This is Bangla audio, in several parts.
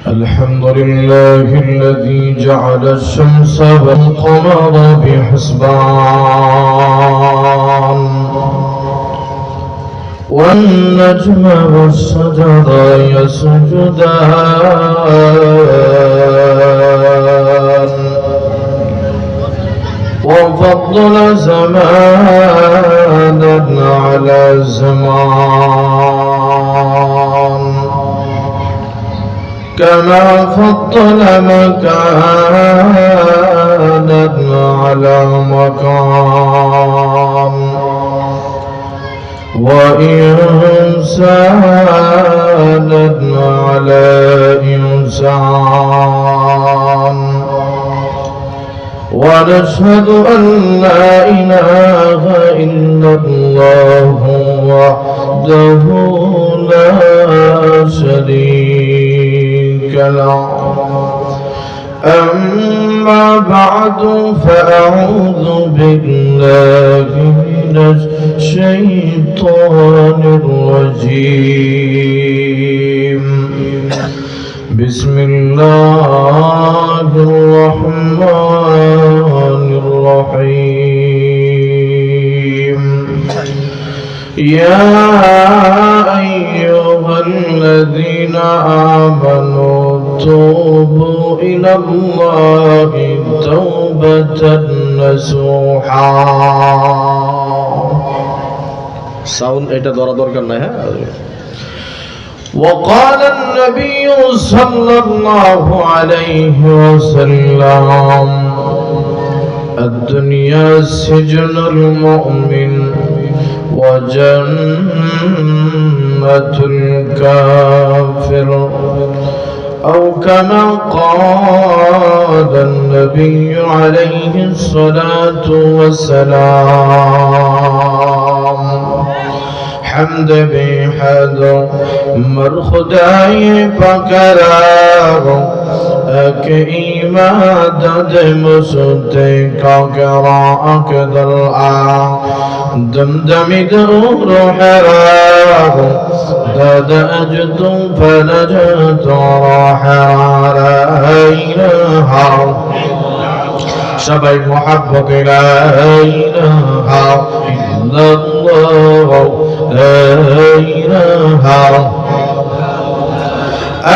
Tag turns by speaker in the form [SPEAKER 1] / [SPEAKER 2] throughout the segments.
[SPEAKER 1] الحمد لله الذي جعل الشمس والقمر بحسبان والنجم والشجر يسجدان وفضل زمانا على زمان كما فضل مكانا على مكان وإنسانا على إنسان ونشهد أن لا إله إلا الله وحده لا شريك له أما بعد فأعوذ بالله من الشيطان الرجيم بسم الله الرحمن الرحيم يا أيها الذين آمنوا توبوا إلى الله توبة نصوحا সাউন্ড এটা ধরা দরকার নাই হ্যাঁ وقال النبي صلى الله عليه وسلم الدنيا سجن المؤمن وجنة الكافر أو كما قال النبي عليه الصلاة والسلام حمد بحد مر خدای پکراو اک ایمادد مستے کا کرا اکدل آ دمدمی درور حراو داد اجدو فنجد روح رائنها সবাই মোহাব্বত লা ইলাহা ইল্লাল্লাহ লা ইলাহা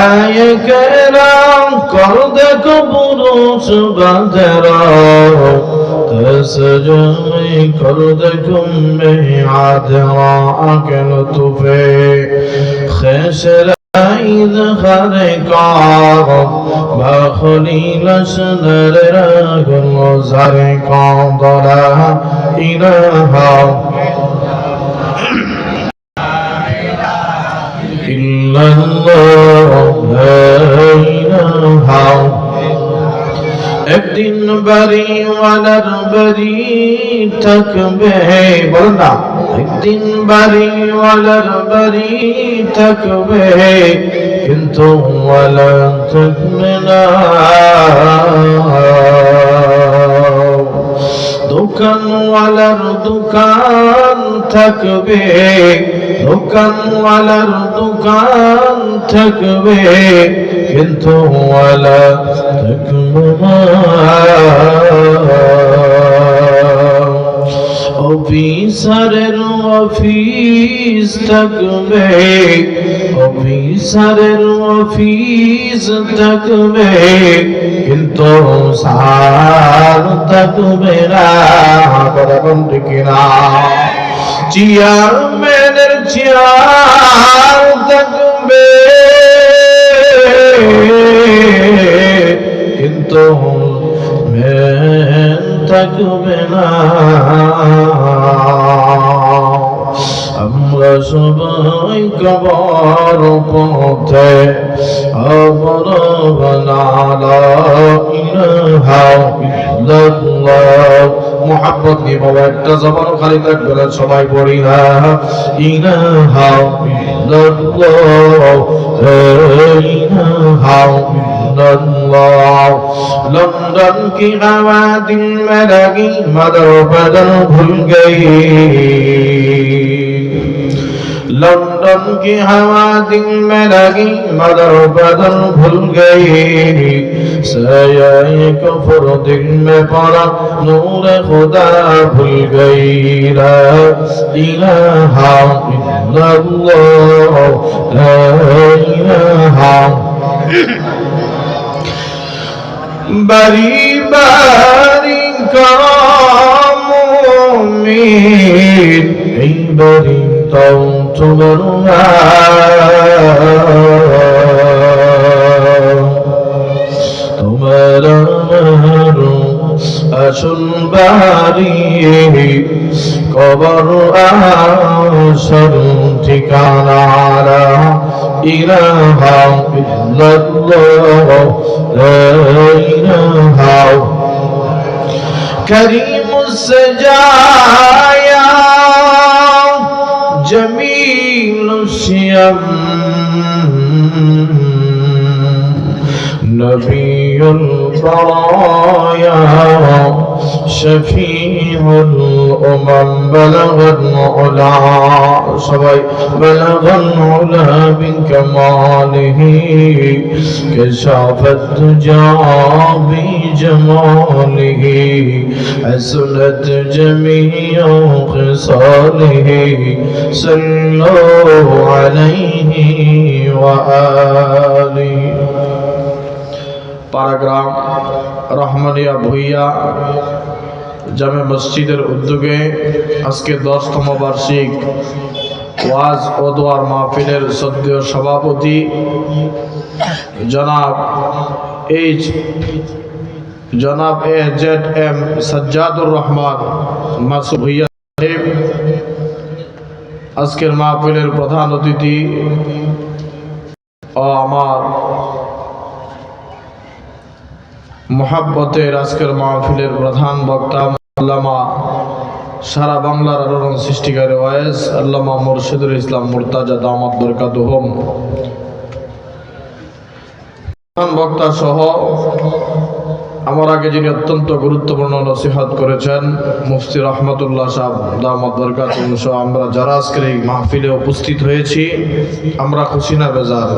[SPEAKER 1] আয়ে কেরাম কর দেখো পুরুষ বাজারা তসজমি কর দেখো মেআদরা আকেল তুফে খেসরা إذ خرقا بخليل سنر رجل زرقا ضلا إله إلا الله لا إله একদিন বাড়ি ওয়ালার বাড়ি থাকবে বল না একদিন বাড়ি ওয়ালার বাড়ি থাকবে কিন্তু ওয়ালা থাকবে না দোকানওয়ালার দোকান থাকবে দোকানওয়ালার দোকান থাকবে কিন্তু ওয়ালা থাকবে না অফিসারের অফিস থাকবে অফিসারের অফিস থাকবে কিন্তু সার থাকবে না বরাবর ঠিক না চেয়ারম্যানের চেয়ার থাকবে কিন্তু মেন থাকবে না আমরা সবাই কবর পথে অবলম্বন লা ইলাহা ইল্লাল্লাহ মুহাব্বত নিয়ে বাবা একটা জবান খালি থাকবে না সবাই পড়ি না ইলাহা ইল্লাল্লাহ লা ইলাহা इल्लल्लाह लंदन की हवा दिल में लगी मदर बदल भूल गई लंदन की हवा दिल में लगी मगर बदन भूल गई साये कुफ्र दिल में पड़ा नूर खुदा भूल गई ला इलाहा इल्लल्लाह ला इलाहा बारी बारी কামুমিন এইবারি তাও তোমার তোমার আসল বাড়ি কবর আসল ঠিকানা ইলাহা ইল্লাল্লাহ লা ইলাহা كريم السجايا جميل الشيم نبي البرايا شفيع الأمم بلغ العلا سبي بلغ العلا بكماله كشف الدجى بجماله حسنت جميع خصاله صلوا عليه وآله পারাগ্রাম রহমানিয়া ভুইয়া জামে মসজিদের উদ্যোগে আজকে 10তম বার্ষিক ওয়াজ ও দোয়ার মাহফিলের শ্রদ্ধেয় সভাপতি জনাব AZM সাজ্জাদুর রহমান মাসুদ ভুইয়া সাহেব, আজকের মাহফিলের প্রধান অতিথি ও আমার মোহাব্বতের আজকের মাহফিলের প্রধান বক্তা আল্লামা সারা বাংলার আলোড়ন সৃষ্টিকারী ওয়াইজ আল্লামা মুর্শিদুল ইসলাম মুর্তাজা দামাত বরকাতুহুম, প্রধান বক্তা সহ আমার আগে যিনি অত্যন্ত গুরুত্বপূর্ণ নসিহত করেছেন মুফতি রহমতুল্লাহ সাহেব দামাত বরকাতুহুম সহ আমরা যারা আজকের এই মাহফিলে উপস্থিত হয়েছি, আমরা খুশি না বেজার?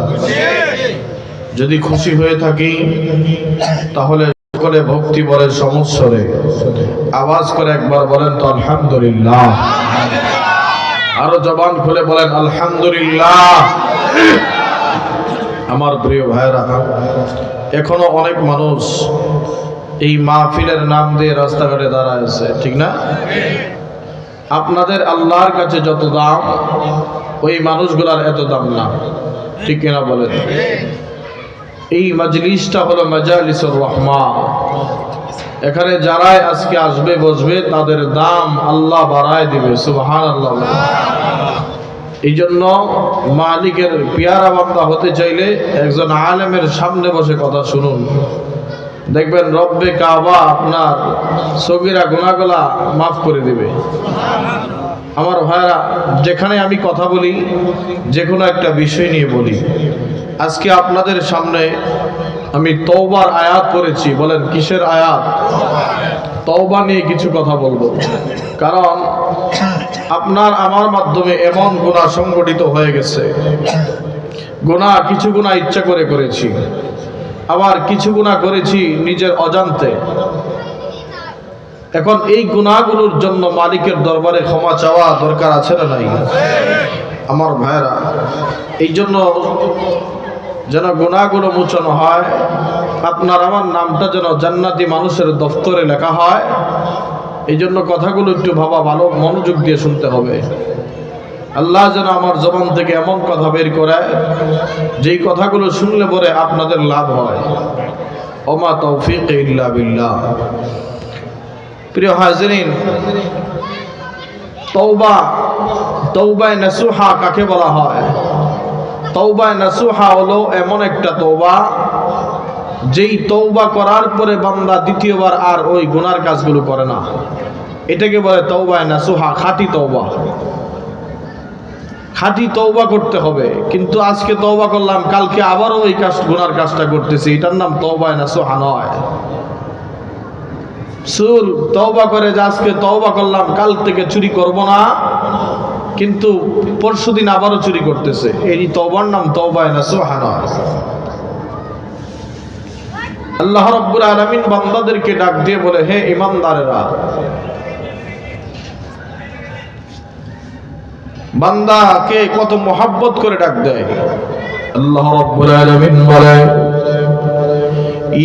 [SPEAKER 1] যদি খুশি হয়ে থাকি তাহলে সকলে ভক্তি বলে সমস্বরে আওয়াজ করে একবার বলেন তো আলহামদুলিল্লাহ, আরো জবান খুলে বলেন আলহামদুলিল্লাহ। আমার প্রিয় ভাইরা, এখনো অনেক মানুষ এই মাহফিলের নাম দিয়ে রাস্তাঘাটে দাঁড়ায় আছে, ঠিক না? আপনাদের আল্লাহর কাছে যত দাম ওই মানুষগুলার এত দাম না, ঠিক কিনা বলেন? এই মজলিসটা হলো মাজালিসুর রহমান। এখানে যারাই আজকে আসবে বসবে তাদের দাম আল্লাহ বাড়ায় দিবে, সুবহানাল্লাহ। এই জন্য মালিকের পিয়ারা বান্দা হতে চাইলে একজন আলেমের সামনে বসে কথা শুনুন, দেখবেন রব্বে কাবা আপনার সগীরা গুনাহগুলা মাফ করে দিবে। আমার ভাইরা, যেখানে আমি কথা বলি যে কোনো একটা বিষয় নিয়ে বলি, আজকে আপনাদের সামনে আমি তওবার আয়াত করেছি। বলেন কিসের আয়াত? তওবা নিয়ে কিছু কথা বলবো, কারণ আপনার আমার মাধ্যমে এমন গুনাহ সংগঠিত হয়ে গেছে। গুনাহ কিছু গুনাহ ইচ্ছা করে করেছি, আবার কিছু গুনাহ করেছি নিজের অজান্তে। এখন এই গুনাহগুলোর জন্য মালিকের দরবারে ক্ষমা চাওয়া দরকার আছে না নাই? আমার ভাইরা, এই জন্য যেন গুনাহগুলো মোচন হয়, আপনার আমার নামটা যেন জান্নাতি মানুষের দফতরে লেখা হয়, এই জন্য কথাগুলো একটু ভাবা ভালো, মনোযোগ দিয়ে শুনতে হবে। আল্লাহ যেন আমার জবান থেকে এমন কথা বের করে যেই কথাগুলো শুনলে পরে আপনাদের লাভ হয়। ওমা তৌফিক ইল্লা বিল্লাহ। প্রিয় হাজিরিন, তওবায়ে নাসুহা কাকে বলা হয়? তওবায়ে নাসুহা হলো এমন একটা তওবা যেই তওবা করার পরে বান্দা দ্বিতীয়বার আর ওই গুনার কাজগুলো করে না। এটাকে বলে তওবায়ে নাসুহা, খাঁটি তওবা। খাঁটি তওবা করতে হবে, কিন্তু আজকে তওবা করলাম কালকে আবারও ওই গুনার কাজটা করতেছি, এটার নাম তওবায়ে নাসুহা নয়। তওবা করে যে আজকে তওবা করলাম কাল থেকে চুরি করব না, কিন্তু পরশুদিন আবারও চুরি করতেছে। এই তওবার নাম তওবায়ে নাসুহা। আল্লাহ রাব্বুল আলামিন বান্দাদেরকে ডাক দিয়ে বলে, হে ঈমানদারেরা, বান্দাকে কত মোহাব্বত করে ডাক দেয়। আল্লাহ রাব্বুল আলামিন বলে,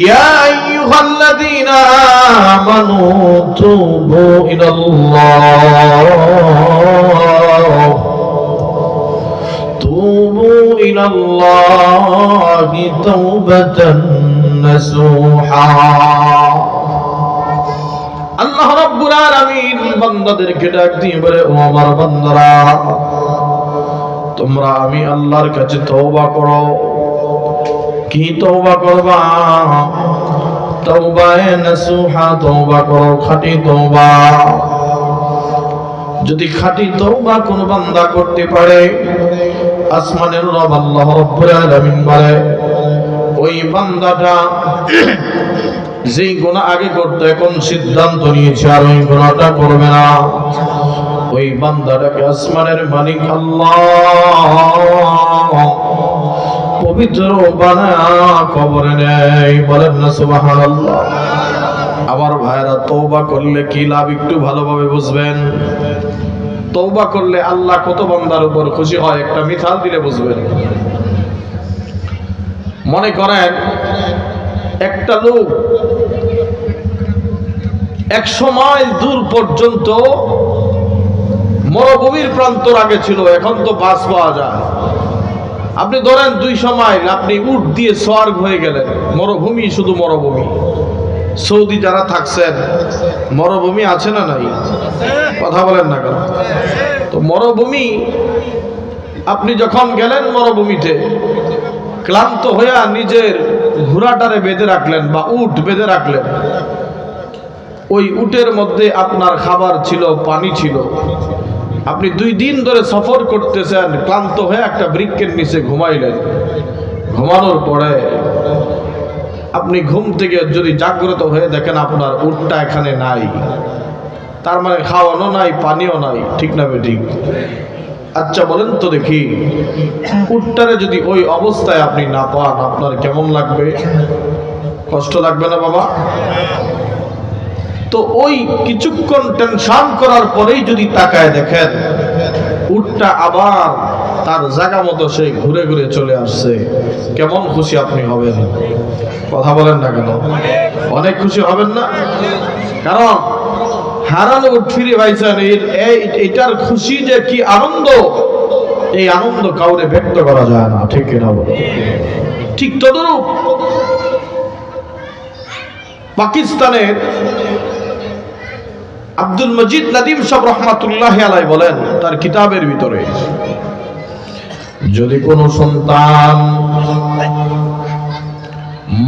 [SPEAKER 1] ইয়া আইয়ুহাল্লাযীনা আমানু তুবু ইলাল্লাহি তাওবাতান নাসুহা। আল্লাহ রাব্বুল আলামিন বান্দাদেরকে ডাক দিয়ে বলে, ও আমার বান্দারা, তোমরা আমি আল্লাহর কাছে তওবা করো। কি তওবা করবা? তওবায়ে নাসুহা তওবা করো, খাঁটি তওবা। যদি খাঁটি তওবা কোন বান্দা করতে পারে, আসমানের রব আল্লাহ রাব্বুল আলামিন বলে, ওই বান্দাটা যেই গুনাহ আগে করতে এখন সিদ্ধান্ত নিয়েছে আর ওই গুনাহটা করবে না, ওই বান্দাটাকে আসমানের মালিক আল্লাহ পবিত্র বানায়া কবরে নেয়। বলেন না সুবহানাল্লাহ। আমার ভাইরা, তওবা করলে কি লাভ একটু ভালোভাবে বুঝবেন। তওবা করলে আল্লাহ কত বান্দার উপর খুশি হয় একটা মিসাল দিলে বুঝবেন। মনে করেন একটা লোক 100 মাইল দূর পর্যন্ত মরুভূমির প্রান্তর আগে ছিল, এখন তো বাস পাওয়া যায়। আপনি ধরেন 200 মাইল আপনি উট দিয়ে স্বর্গ হয়ে গেলেন। মরুভূমি, শুধু মরুভূমি। সৌদি যারা থাকছেন, মরুভূমি আছে না নাই? কথা বলেন না কেন? তো মরুভূমি, আপনি যখন গেলেন মরুভূমিতে, ক্লান্ত হয়ে নিজের ঘোড়াটারে বেঁধে রাখলেন বা উট বেঁধে রাখলেন। ওই উটের মধ্যে আপনার খাবার ছিল, পানি ছিল। আপনি 2 দিন ধরে সফর করতেছেন, ক্লান্ত হয়ে একটা বৃক্ষের নিচে ঘুমাইলেন। ঘুমানোর পরে আপনি ঘুম থেকে যদি জাগ্রত হয়ে দেখেন আপনার উটটা এখানে নাই, তার মানে খাওয়ানো নাই, পানিও নাই, ঠিক না বেঠিক? আচ্ছা বলেন তো দেখি, উটটারে যদি ওই অবস্থায় আপনি না পান, আপনার কেমন লাগবে? কষ্ট লাগবে না বাবা? তো ওই কিছুক্ষণ টেনশন করার পরেই যদি তাকায় দেখেন উটটা আবার তার জায়গা মতো সে ঘুরে ঘুরে চলে আসছে, কেমন খুশি আপনি হবেন? কথা বলেন না কেন? অনেক খুশি হবেন না? কারণ হারানো উট ফিরে পাইছেন, এইটার খুশি যে কি আনন্দ, এই আনন্দ কাউরে ব্যক্ত করা যায় না, ঠিক কিনা বলো? ঠিক তদরূপ পাকিস্তানের আব্দুল মজিদ নাদিম সাহেব রহমাতুল্লাহি আলাইহি বলেন তার কিতাবের ভিতরে, যদি কোনো সন্তান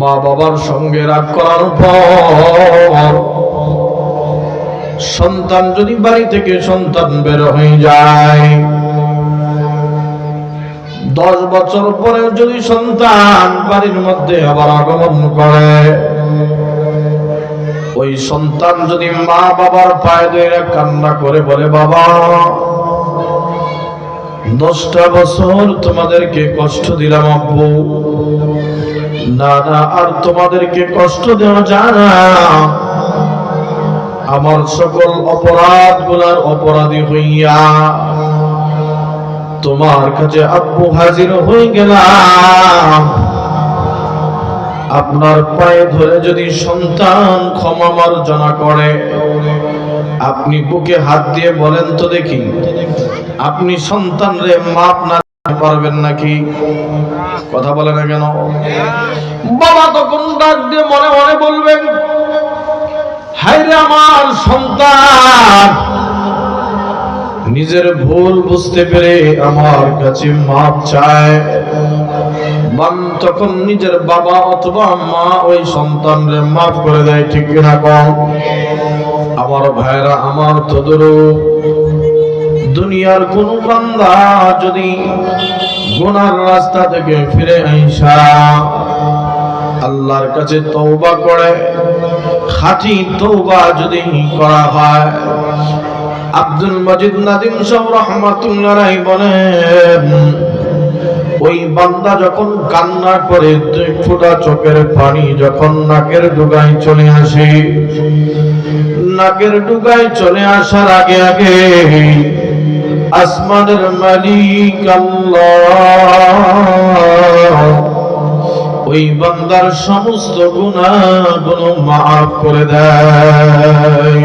[SPEAKER 1] মা বাবার সঙ্গে রাগ করার পর সন্তান যদি বাড়ি থেকে সন্তান বের হয়ে যায়, 10 বছর পরে যদি সন্তান বাড়ির মধ্যে আবার আগমন করে, ওই সন্তান যদি মা বাবার পায়ে ধরে কান্না করে বলে, বাবা 10টা বছর তোমাদেরকে কষ্ট দিলাম আব্বু, না না আর তোমাদেরকে কষ্ট দেওয়া যায় না, আমার সকল অপরাধ গুলার অপরাধী হইয়া তোমার কাছে আব্বু হাজির হয়ে গেলাম, আপনার পায়ে ধরে যদি সন্তান ক্ষমা মার্জনা করে, আপনি বুকে হাত দিয়ে বলেন তো দেখি, আপনি সন্তানরে মাপ না পারবেন নাকি? কথা বলে না কেন? বাবা তখন ডাক দিয়ে মনে মনে বলবেন, হায়রে আমার সন্তান নিজের ভুল বুঝতে পেরে আমার কাছে মাপ চায়। তখন নিজের বাবা অথবা মা ওই সন্তানরে মাফ করে দেয়, ঠিক কিনা কম? আমার ভাইরা, আমার তদরূপ দুনিয়ার কোন বান্দা যদি গুনার রাস্তা থেকে ফিরে আইসা আল্লাহর কাছে তওবা করে, খাঁটি তওবা যদি করা হয়, আব্দুল মজিদ নাদিম সাহেব রাহমাতুল্লাহ আলাইহি বলেন, ওই বান্দা যখন কান্না করে 2 ফোঁটা চোখের পানি যখন নাকের ডুগায় চলে আসে, নাকের ডুগায় চলে আসার আগে আগে আসমানের মালিক আল্লাহ ওই বান্দার সমস্ত গুনাহগুলো মাফ করে দেয়।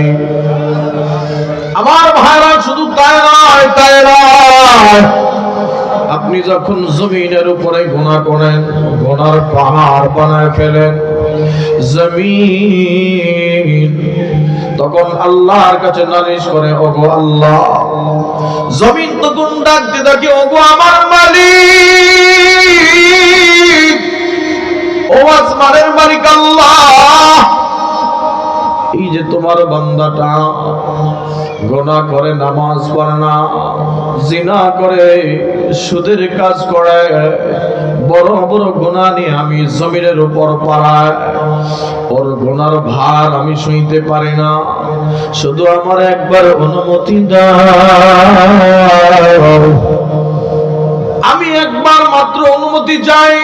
[SPEAKER 1] আমার ভাইরা, শুধু তাই নয়, তাই নয়, আপনি যখন জমিনের উপরে গুনাহ করেন, গুনার পাহাড় বানায় ফেলেন জমিন, তখন আল্লাহর কাছে নালিশ করে, ওগো আল্লাহ। জমিন তখন ডাকতে থাকে, ওগো আমার মালিক, ও আসমানের মালিক আল্লাহ, এই যে তোমার বান্দাটা গুনাহ করে, নামাজ পড়ে না, জিনা করে, সুদের কাজ করে, বড় বড় গুনাহ নিয়ে আমি জমিনের উপর পাড়ায়, ওর গুনার ভার আমি সইতে পারি না, শুধু আমার একবার অনুমতি দাও, আমি একবার মাত্র অনুমতি চাই,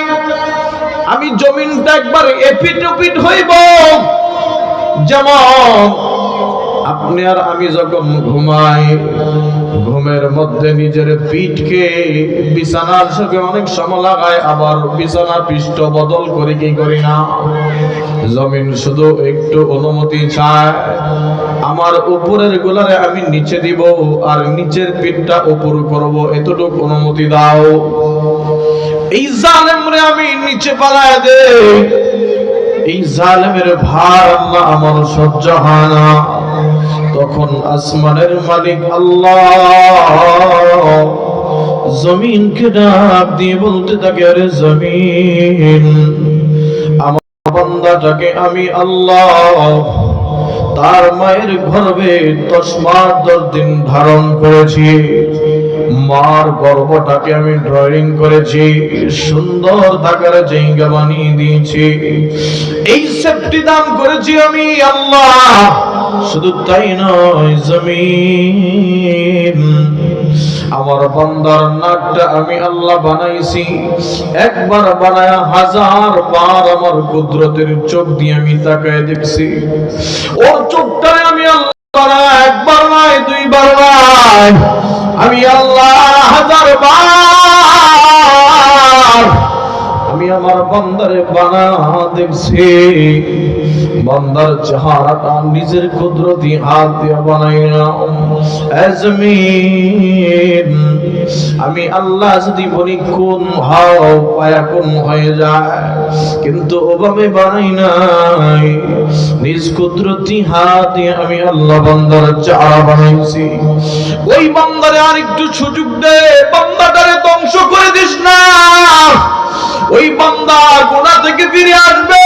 [SPEAKER 1] আমি জমিনটা একবার এপিট ওপিট হইব। যেমন আপনি আর আমি যখন ঘুমাই, ঘুমের মধ্যে নিজের পিঠকে বিছানার সাথে অনেক সময় লাগায়, আবার বিছানা পৃষ্ঠ বদল করে কি করি না, জমিন শুধু একটু অনুমতি চায়, আমার উপরের গোলারে আমি নিচে দিব আর নিচের পিঠটা উপর করব, এতটুকু অনুমতি দাও। এই জালেমরে আমি নিচে পালায় দে, এই জালেমের ভার আল্লাহ আমার সহ্য হয় না। তখন আসমানের মালিক আল্লাহ জমিনকে ডাক দিয়ে বলতে থাকে, আরে জমিন, আমার বান্দাটাকে আমি আল্লাহ তার মায়ের গর্ভে 10 মাস 10 দিন ধারণ করেছি, মার গর্ভটাকে আমি ড্রয়িং করেছি, সুন্দর থাকার জায়গা বানিয়ে দিয়েছি, এই সেফটি দান করেছি আমি আল্লাহ। শুধু তাই নয়, জমিন, আমার বান্দার নাকটা আমি আল্লাহ বানাইছি, একবার বানায়া 1000 বার আমার কুদরতের চোখ দিয়ে আমি তাকায় দেখছি, ওর চোখটায় আমি আল্লাহ একবার নয়, 2 বার নয়, আমি আল্লাহ 1000 বার আমি আমার বান্দারে বানা দেখছি। বান্দার চেহারাটা নিজের কুদরতি হাত দিয়ে বানাইলাম। আজমিন, আমি আল্লাহ যদি বলি কোন হও, পায়া কোন হয়ে যায়, কিন্তু ওভাবে বানাই নাই, নিজ কুদরতি হাত দিয়ে আমি আল্লাহ বান্দার চেহারা বানাইছি। ওই বান্দারে আর একটু সুযোগ দে, বান্দাটারে ধ্বংস করে দিস না, ওই বান্দা গুনাহ থেকে ফিরে আসবে,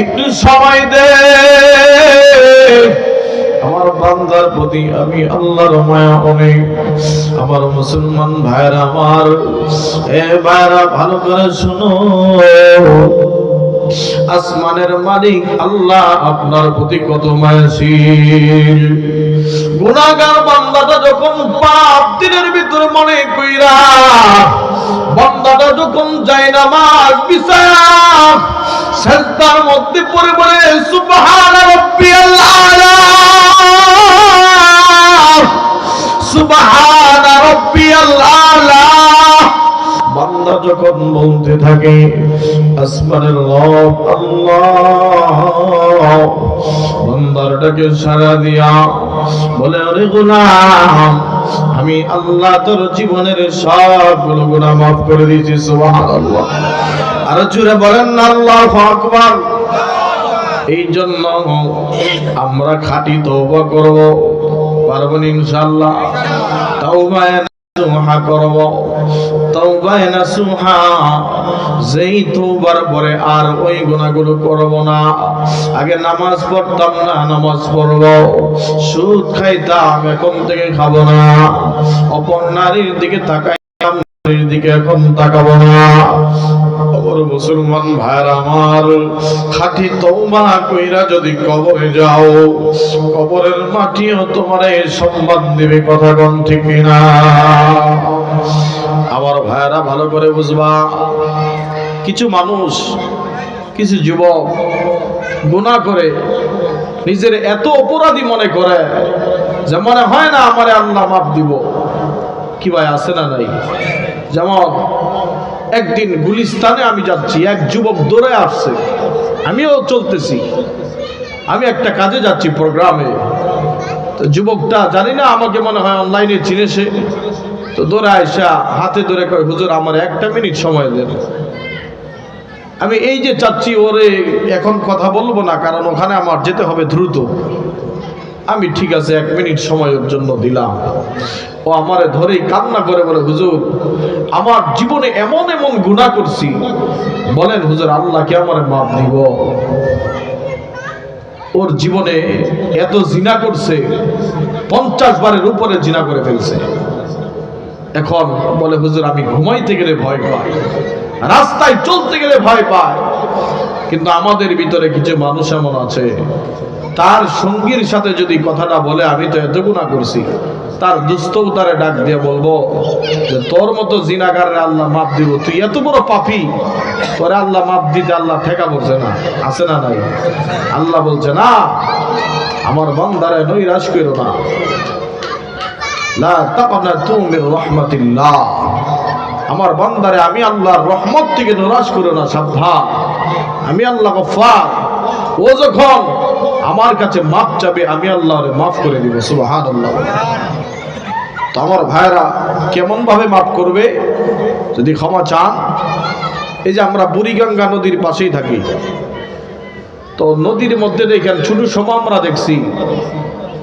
[SPEAKER 1] একটু সময় দে। আমার বান্দার প্রতি আমি আল্লাহর মায়া অনেক। আমার মুসলমান ভাইরা, আমার এ ভাইরা, ভালো করে শুনো, আসমানের মালিক আল্লাহ আপনার প্রতি কত মায়াশীল। গুনাহগার বান্দাটা যখন পাপ দিনের ভিতর মনে কইরা, বান্দাটা যখন যায় নামাজ বিছায়া সাজদার মধ্যে পড়ে পড়ে সুবহানা রাব্বিয়াল আলা, সুবহানা রাব্বিয়াল আলা, বান্দা যখন বলতে থাকে, আসমানের রব আল্লাহ বান্দারটাকে সাড়া দিয়া বলে, আরে গোলাম, আমি আল্লাহ তোর জীবনের সবগুলো গুনাহ মাফ করে দিয়েছি। সুবহানাল্লাহ। আর জোরে বলেন না আল্লাহু আকবার। এই জন্য আমরা খাঁটি তওবা করব, পারব ইনশাআল্লাহ। তওবা নাসুহা করব, তওবা নাসুহা, যেই তওবার পরে আর ওই গুনাহগুলো করব না। আগে নামাজ পড়তাম না, নামাজ পড়ব, সুদ খাইতাম, এখন থেকে খাবো না, অপর নারীর দিকে তাকাইতাম, দিকে এখন তাকাবো না। আমার মুসলমান ভাইরা আমার, খাঁটি তওবা কইরা যদি কবরে যাও, কবরের মাটিও তোমার এই সম্মান দিবে, কথা কোন ঠিক না? আমার ভাইরা ভালো করে বুঝবা, কিছু মানুষ, কিছু যুবক গুনাহ করে নিজের এত অপরাধী মনে করে যে মনে হয় না আমারে আল্লাহ মাফ দিব। কি ভাই, আছে না নাই? যেমন একদিন গুলিস্তানে আমি যাচ্ছি, এক যুবক দৌড়ে আসছে, আমিও চলতেছি, আমি একটা কাজে যাচ্ছি প্রোগ্রামে। তো যুবকটা জানি না, আমাকে মনে হয় অনলাইনে চিনেছে, তো দৌড়ে আইসা হাতে ধরে কয়, হুজুর আমার 1 মিনিট সময় দেন। আমি এই যে চাচ্ছি, ওরে এখন কথা বলবো না, কারণ ওখানে আমার যেতে হবে দ্রুত। আমি ঠিক আছে 1 মিনিট সময়ের জন্য দিলাম। ও আমারে ধরেই কান্না করে বলে, হুজুর আমার জীবনে এমন এমন গুনাহ করছি, বলেন হুজুর আল্লাহ কি আমারে মাফ দিব? ওর জীবনে এত জিনা করছে, 50 বারের উপরে জিনা করে ফেলছে। এখন বলে, হুজুর আমি ঘুমাইতে গেলে ভয় পাই, রাস্তায় চলতে গেলে ভয় পায়। কিন্তু আমাদের ভিতরে কিছু মানুষ এমন আছে, তার সঙ্গীর সাথে যদি কথাটা বলে আমি তো এত গুনাহ করছি, তার দুস্থও তারে ডাক দিয়ে বলবো যে তোর মতো জিনাগারে আল্লাহ মাফ দিব, তুই এত বড় পাপী, তোরে আল্লাহ মাফ দিতে আল্লাহ ঠেকা বলছে না? আছে না নাই? আল্লাহ বলছে না, আমার বান্দারে নৈরাশ করো না, লা তাকনাতু মির রাহমাতিল্লাহ, আমার বান্দারে আমি আল্লাহর রহমত থেকে নিরাশ করো না, সাবধান, আমি আল্লাহ গফফার। ও যখন আমার কাছে মাফ চাবে, আমি আল্লাহরে মাফ করে দিব। সুবহানাল্লাহ। তো আমার ভাইরা কেমন ভাবে মাফ করবে যদি ক্ষমা চান? এই যে আমরা বুড়িগঙ্গা নদীর পাশেই থাকি, তো নদীর মধ্যে দেখেন ছোট সময় আমরা দেখছি,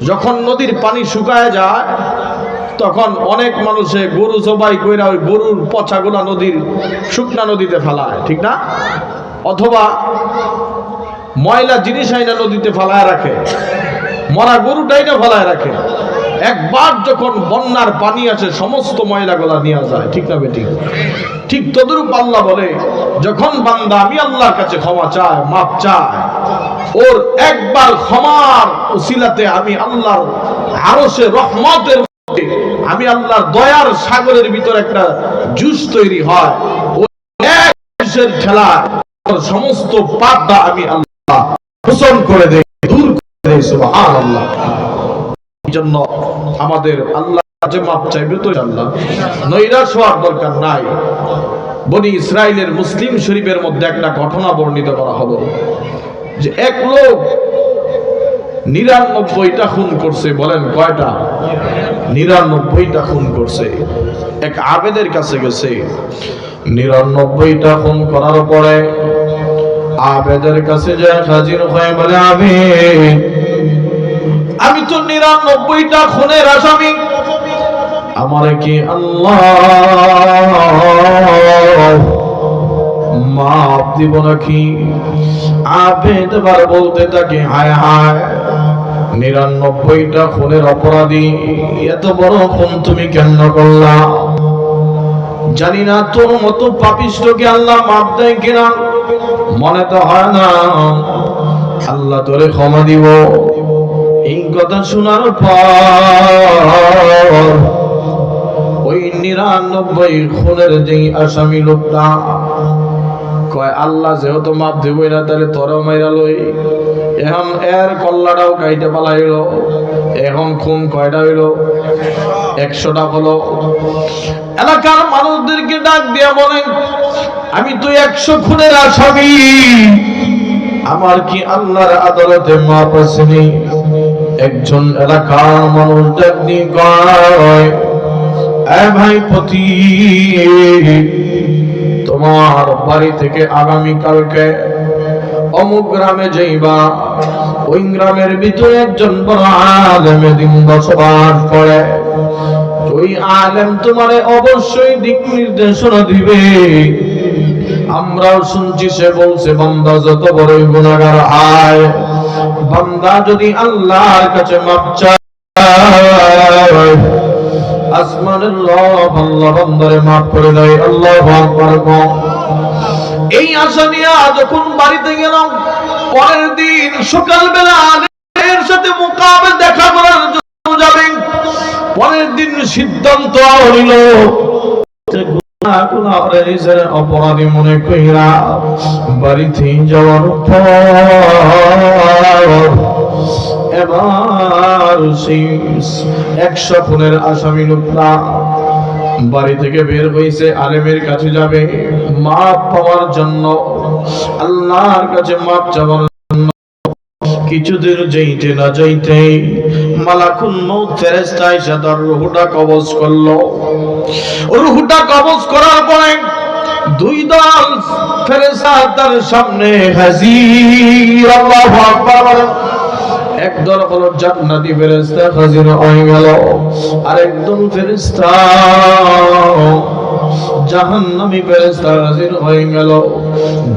[SPEAKER 1] যখন নদীর পানি শুকায় যায় তখন অনেক মানুষে গরু জবাই কইরা ওই গরুর পচাগুলা নদীর শুকনা নদীতে ফেলায়, ঠিক না? অথবা ময়লা জিনিস আইনা নদীতে ফেলায় রাখে, মরা গরুটাই না ফেলায় রাখে। একবার যখন বন্যার পানি আসে সমস্ত ময়লাগুলা নিয়ে যায়, ঠিক না বেটি? ঠিক তদরূপ আল্লাহ বলে, যখন বান্দা আমি আল্লাহর কাছে ক্ষমা চায়, মাপ চায়, ওর একবার ক্ষমার উসিলাতে আমি আল্লাহর আরশে রহমতের, আমি আল্লাহর দয়ার সাগরের ভিতর একটা জুস তৈরি হয়, ওই এক জুসের খেলা সমস্ত পাপটা আমি আল্লাহ মোচন করে দেই, দূর করে দেই। সুবহানাল্লাহ। এই জন্য আমাদের আল্লাহ কাছে মাপ চাইবে তো আল্লাহ, নৈরাশ হওয়ার দরকার নাই। বনি ইসরাইলের মুসলিম শরীফের মধ্যে একটা ঘটনা বর্ণিত করা হলো যে এক লোক 99টা খুন করছে। বলেন কয়টা? 99টা খুন করছে। এক আবেদের কাছে গেছে, 99টা খুন করার পরে আবেদের কাছে যায় হাজির হয়ে বলে, আবেদ আমি তো 99টা খুনের আসামি, আমারে কি আল্লাহ মাফ দিব নাকি? আবেদ এবার বলতে থাকে, হায় হায় 99টা খুনের অপরাধী, এত বড় খুন তুমি কেন করলা? জানি না তোর মতো পাপিষ্ঠকে আল্লাহ মাফ দেয় কিনা, মনে তো হয় না আল্লাহ তোরে ক্ষমা দিব। এই কথা শোনার পর ওই 99 খুনের যেই আসামি লোকটা কয়, আল্লাহ যেহেতু মাপ দিবই না, তাহলে তোরাও মাইরা লই। এখন এর কল্লাটাও কাইতে পালাইল, এখন খুন কয়টা হইল? 100টা হলো। এলাকার মানুষদেরকে ডাক দিয়া বলেন, আমি তো 100 খুনের আসামি, আমার কি আল্লাহর আদালতে মাপ আসেনি? একজন এলাকার মানুষ ডাক দিয়ে কয়, এ ভাই পতি, তোমার বাড়ি থেকে আগামী কালকে অমুক গ্রামে যাইবা, ওই গ্রামের ভিতরে একজন বড় আলেমে দিন বসবাস করে, ওই আলেম তোমারে অবশ্যই দিক নির্দেশনা দিবে। আমরাও শুনছি সে বলছে, বান্দা যত বড়ই গুনাহগার হয়, বান্দা যদি আল্লাহর কাছে মাপ চায়, আসমানের রব আল্লাহ বান্দারে মাফ করে দেয়। আল্লাহু আকবার। এই আশা নিয়ে যখন বাড়িতে গেলাম, পরের দিন সকালবেলা আলেমের সাথে মুকাবিল দেখা করার জন্য যাবেন। পরের দিন সিদ্ধান্ত হইল অপরাধী মনে কইরা বাড়িতে যাওয়ার পর এবার সেই 100 খুনের আসামি লোকটা বাড়ি থেকে বের হয়েছে, আলেমের কাছে যাবে মাপ পাওয়ার জন্য, আল্লাহর কাছে মাপ চাওয়ার জন্য। কিছুদূর যাইতে না যাইতে মালাকুল মউত ফেরেশতা এসে তার রূহটা কবজ করলো। রূহটা কবজ করার পরে দুই দল ফেরেশতা তার সামনে হাজির। আল্লাহু আকবার। একদল হলো জান্নাতি ফেরেশতা হাজির হয়ে গেল, আরেকদল ফেরেশতা জাহান্নামী ফেরেশতা হাজির হয়ে গেল।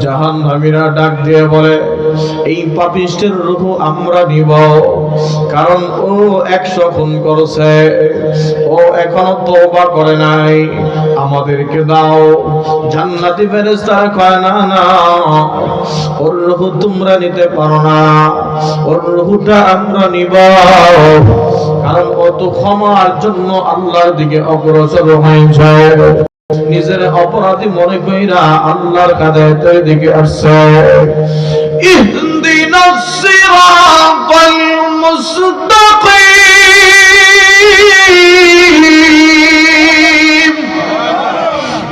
[SPEAKER 1] জাহান্নামীরা ডাক দিয়ে বলে, এই পাপিষ্টের রূহ আমরা নিব, কারণ ও 100 খুন করেছে, ও এখনো তওবা করে নাই, আমাদেরকে দাও। জান্নাতি ফেরেশতারা কয়, না না, ওর রূহ তোমরা নিতে পারো না, ওর রূহটা আমরা নিব, কারণ ও তো ক্ষমার জন্য আল্লাহর দিকে অগ্রসর হয়েছে। নিজের অপরাধী মনে কইরা আল্লাহর কাদের দিকে আসছে। ইহদিনাস সিরাতাল মুস্তাকিম।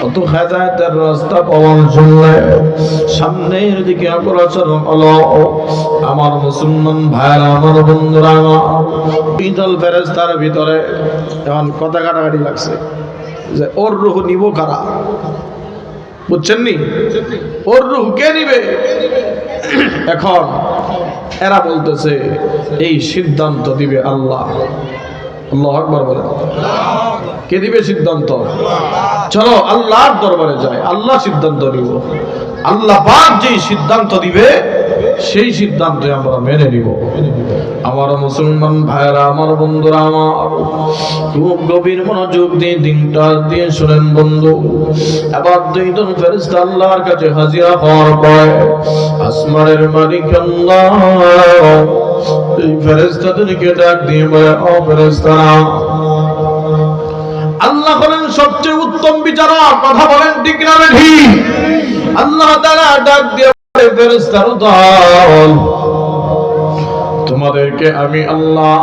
[SPEAKER 1] অত হেদায়েতের রাস্তা পাওয়ার জন্য সামনের দিকে অগ্রসর হলো। আমার মুসলমান ভাইরা, আমার বন্ধুরা, বিদল ফেরেশতার ভিতরে এখন কথা কাটাকাটি লাগছে যে ওর রূহ নিব কারা, বুঝছেন নি? ওর রূহ কে নিবে? এখন এরা বলতেছে এই সিদ্ধান্ত দিবে আল্লাহ। আল্লাহু আকবার বলে। কে দিবে সিদ্ধান্ত? চলো আল্লাহর দরবারে যাই, আল্লাহ সিদ্ধান্ত নিব। আল্লাহ পাক যেই সিদ্ধান্ত দিবে সেই সিদ্ধান্ত আমরা মেনে নিব। আমার মুসলমান ভাইরা, আমার বন্ধুরা, আমার খুব গভীর মনোযোগ দিয়ে দিনটা দিয়ে শুনেন বন্ধু। এবার দুইজন ফেরেশতা আল্লাহর কাছে হাজির হওয়ার পর আসমানের মালিক আল্লাহ এই ফেরেশতাদেরকে ডাক দিয়ে বলে, ও ফেরেশতারা, আল্লাহ হলেন সবচেয়ে উত্তম বিচারক। কথা বলেন ঠিক না ঠিক? আল্লাহ তাআলা ডাক দিয়ে বলে, ফেরেশতার দল, তোমাদেরকে আমি আল্লাহ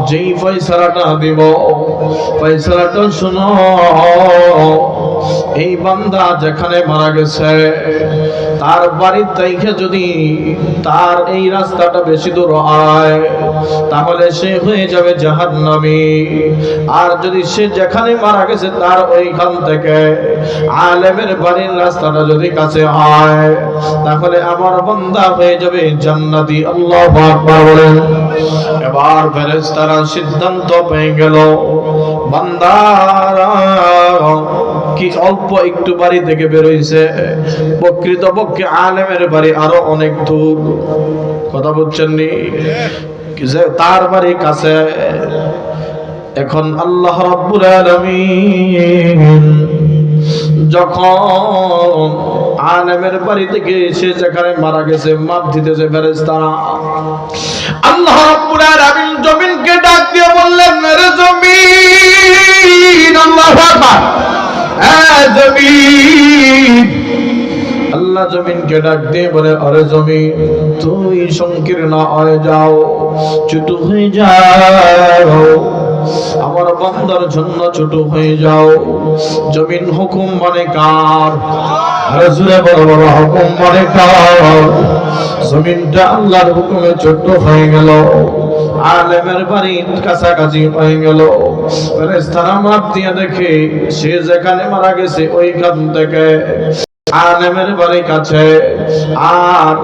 [SPEAKER 1] যেই ফয়সালাটা দিব, ফয়সালাটা শোনো। এই বান্দা যেখানে মারা গেছে তার বাড়ির থেকে যদি তার এই রাস্তাটা বেশি দূর হয় তাহলে সে হয়ে যাবে জাহান্নামী। আর যদি সে যেখানে মারা গেছে তার ওইখান থেকে আলেমের বাড়ির রাস্তাটা যদি কাছে হয় তাহলে আমার বান্দা হয়ে যাবে জান্নাতি। আল্লাহু আকবার বলেন। এবার ফেরেশতারা সিদ্ধান্ত পেয়ে গেল, বান্দারা কি অল্প একটু বাড়ি থেকে বের হইছে, প্রকৃতপক্ষে আলেমের বাড়ি আরো অনেক দূর। কথা বলছেন নি? তার বাড়ি কাছে। এখন আল্লাহ রাব্বুল আলামিন যখন আলেমের বাড়ি থেকে সে যেখানে মারা গেছে মাপ দিতেছে ফেরেশতারা, আল্লাহ রাব্বুল আলামিন জমিনকে ডাক দিয়ে বললেন, রে জমিন, আল্লাহু আকবার, জমিন। আল্লাহ জমিনকে ডাক দিয়ে বলে, আরে জমিন, তুই সংকীর্ণ হয়ে যাও, ছোট হয়ে যাও, আমার বান্দার জন্য ছোট হয়ে যাও। জমিন হুকুম মানে কার? আরে জোরে বলো, বলো হুকুম মানে কার? জমিনটা আল্লাহর হুকুমে ছোট হয়ে গেল, আলেমের বাড়ির কাছাকাছি হয়ে গেল। ফেরেশতারা মাপ দিয়ে দেখে সে যেখানে মারা গেছে ওইখান থেকে আলেমের বাড়ি কাছে, আর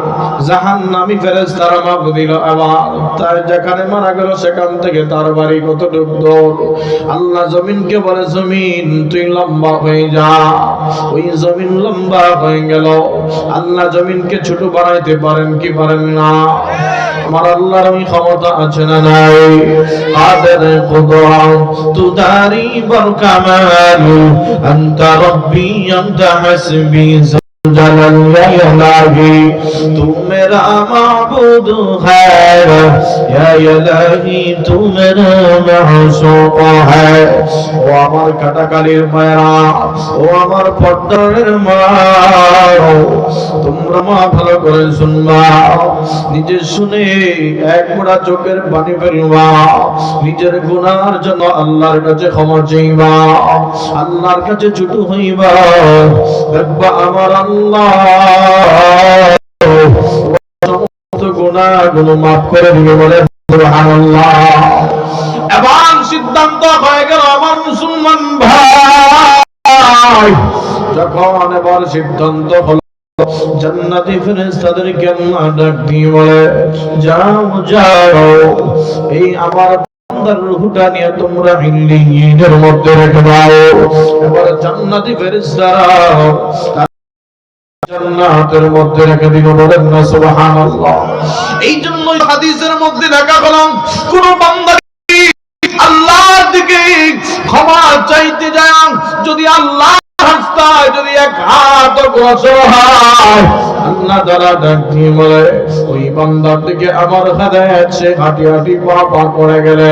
[SPEAKER 1] জাহান্নামী ফেরেশতারা মাপ দিল আবার তার যেখানে মারা গেল সেখান থেকে তার বাড়ি কতটুক দূর। আল্লাহ জমিনকে বলে, জমিন তুই লম্বা হয়ে যা। ওই জমিন লম্বা হয়ে গেল। আল্লাহ জমিনকে ছোট বানাইতে পারেন কি পারেন না? আমার আল্লাহর ওই ক্ষমতা আছে না নাই? কাদের কুদরা তুদারি বল কামাল আনতা রব্বি আনতা হাসবি जलल इलाही तू मेरा माबूद है या इलाही तू मेरा माशूक है ও আমার কাটাকালির মায়া ও আমার পদ্মারের মা তোমরা মা ভালো করে শুনবা নিজে শুনে এক মোড়া চোখের পানি ফেলবা নিজের গুনার জন্য আল্লাহর কাছে ক্ষমা চাইবা আল্লাহর কাছে ছোট হইবা দেখবা আমার আল্লাহ সমস্ত গুনাহগুলো মাফ করে দিবে বলে সুবহানাল্লাহ। এবং সিদ্ধান্ত হয়ে গেল আমার মুসলমান ভাই যখন এবার সিদ্ধান্ত হলো জান্নাতি ফেরেশতাদেরকে আল্লাহ ডাক দিয়ে বলে যাও যাও এই আমার বান্দার রূহটা নিয়ে তোমরা ইল্লিয়িনের মধ্যে রেখে দাও। এবার জান্নাতি ফেরেশতারা জান্নাতের মধ্যে রেখে দিল বলেন না সুবহানাল্লাহ। এই জন্য হাদিসের মধ্যে লেখা হলো কোন বান্দা আল্লাহর দিকে ক্ষমা চাইতে যায় যদি আল্লাহ রাস্তায় যদি এক হাত অসহায় আল্লাহ তাআলা ডাক দিয়ে বলে ওই বান্দার দিকে আমার হেদায়েত সে হাঁটি হাঁটি পা পা করে গেলে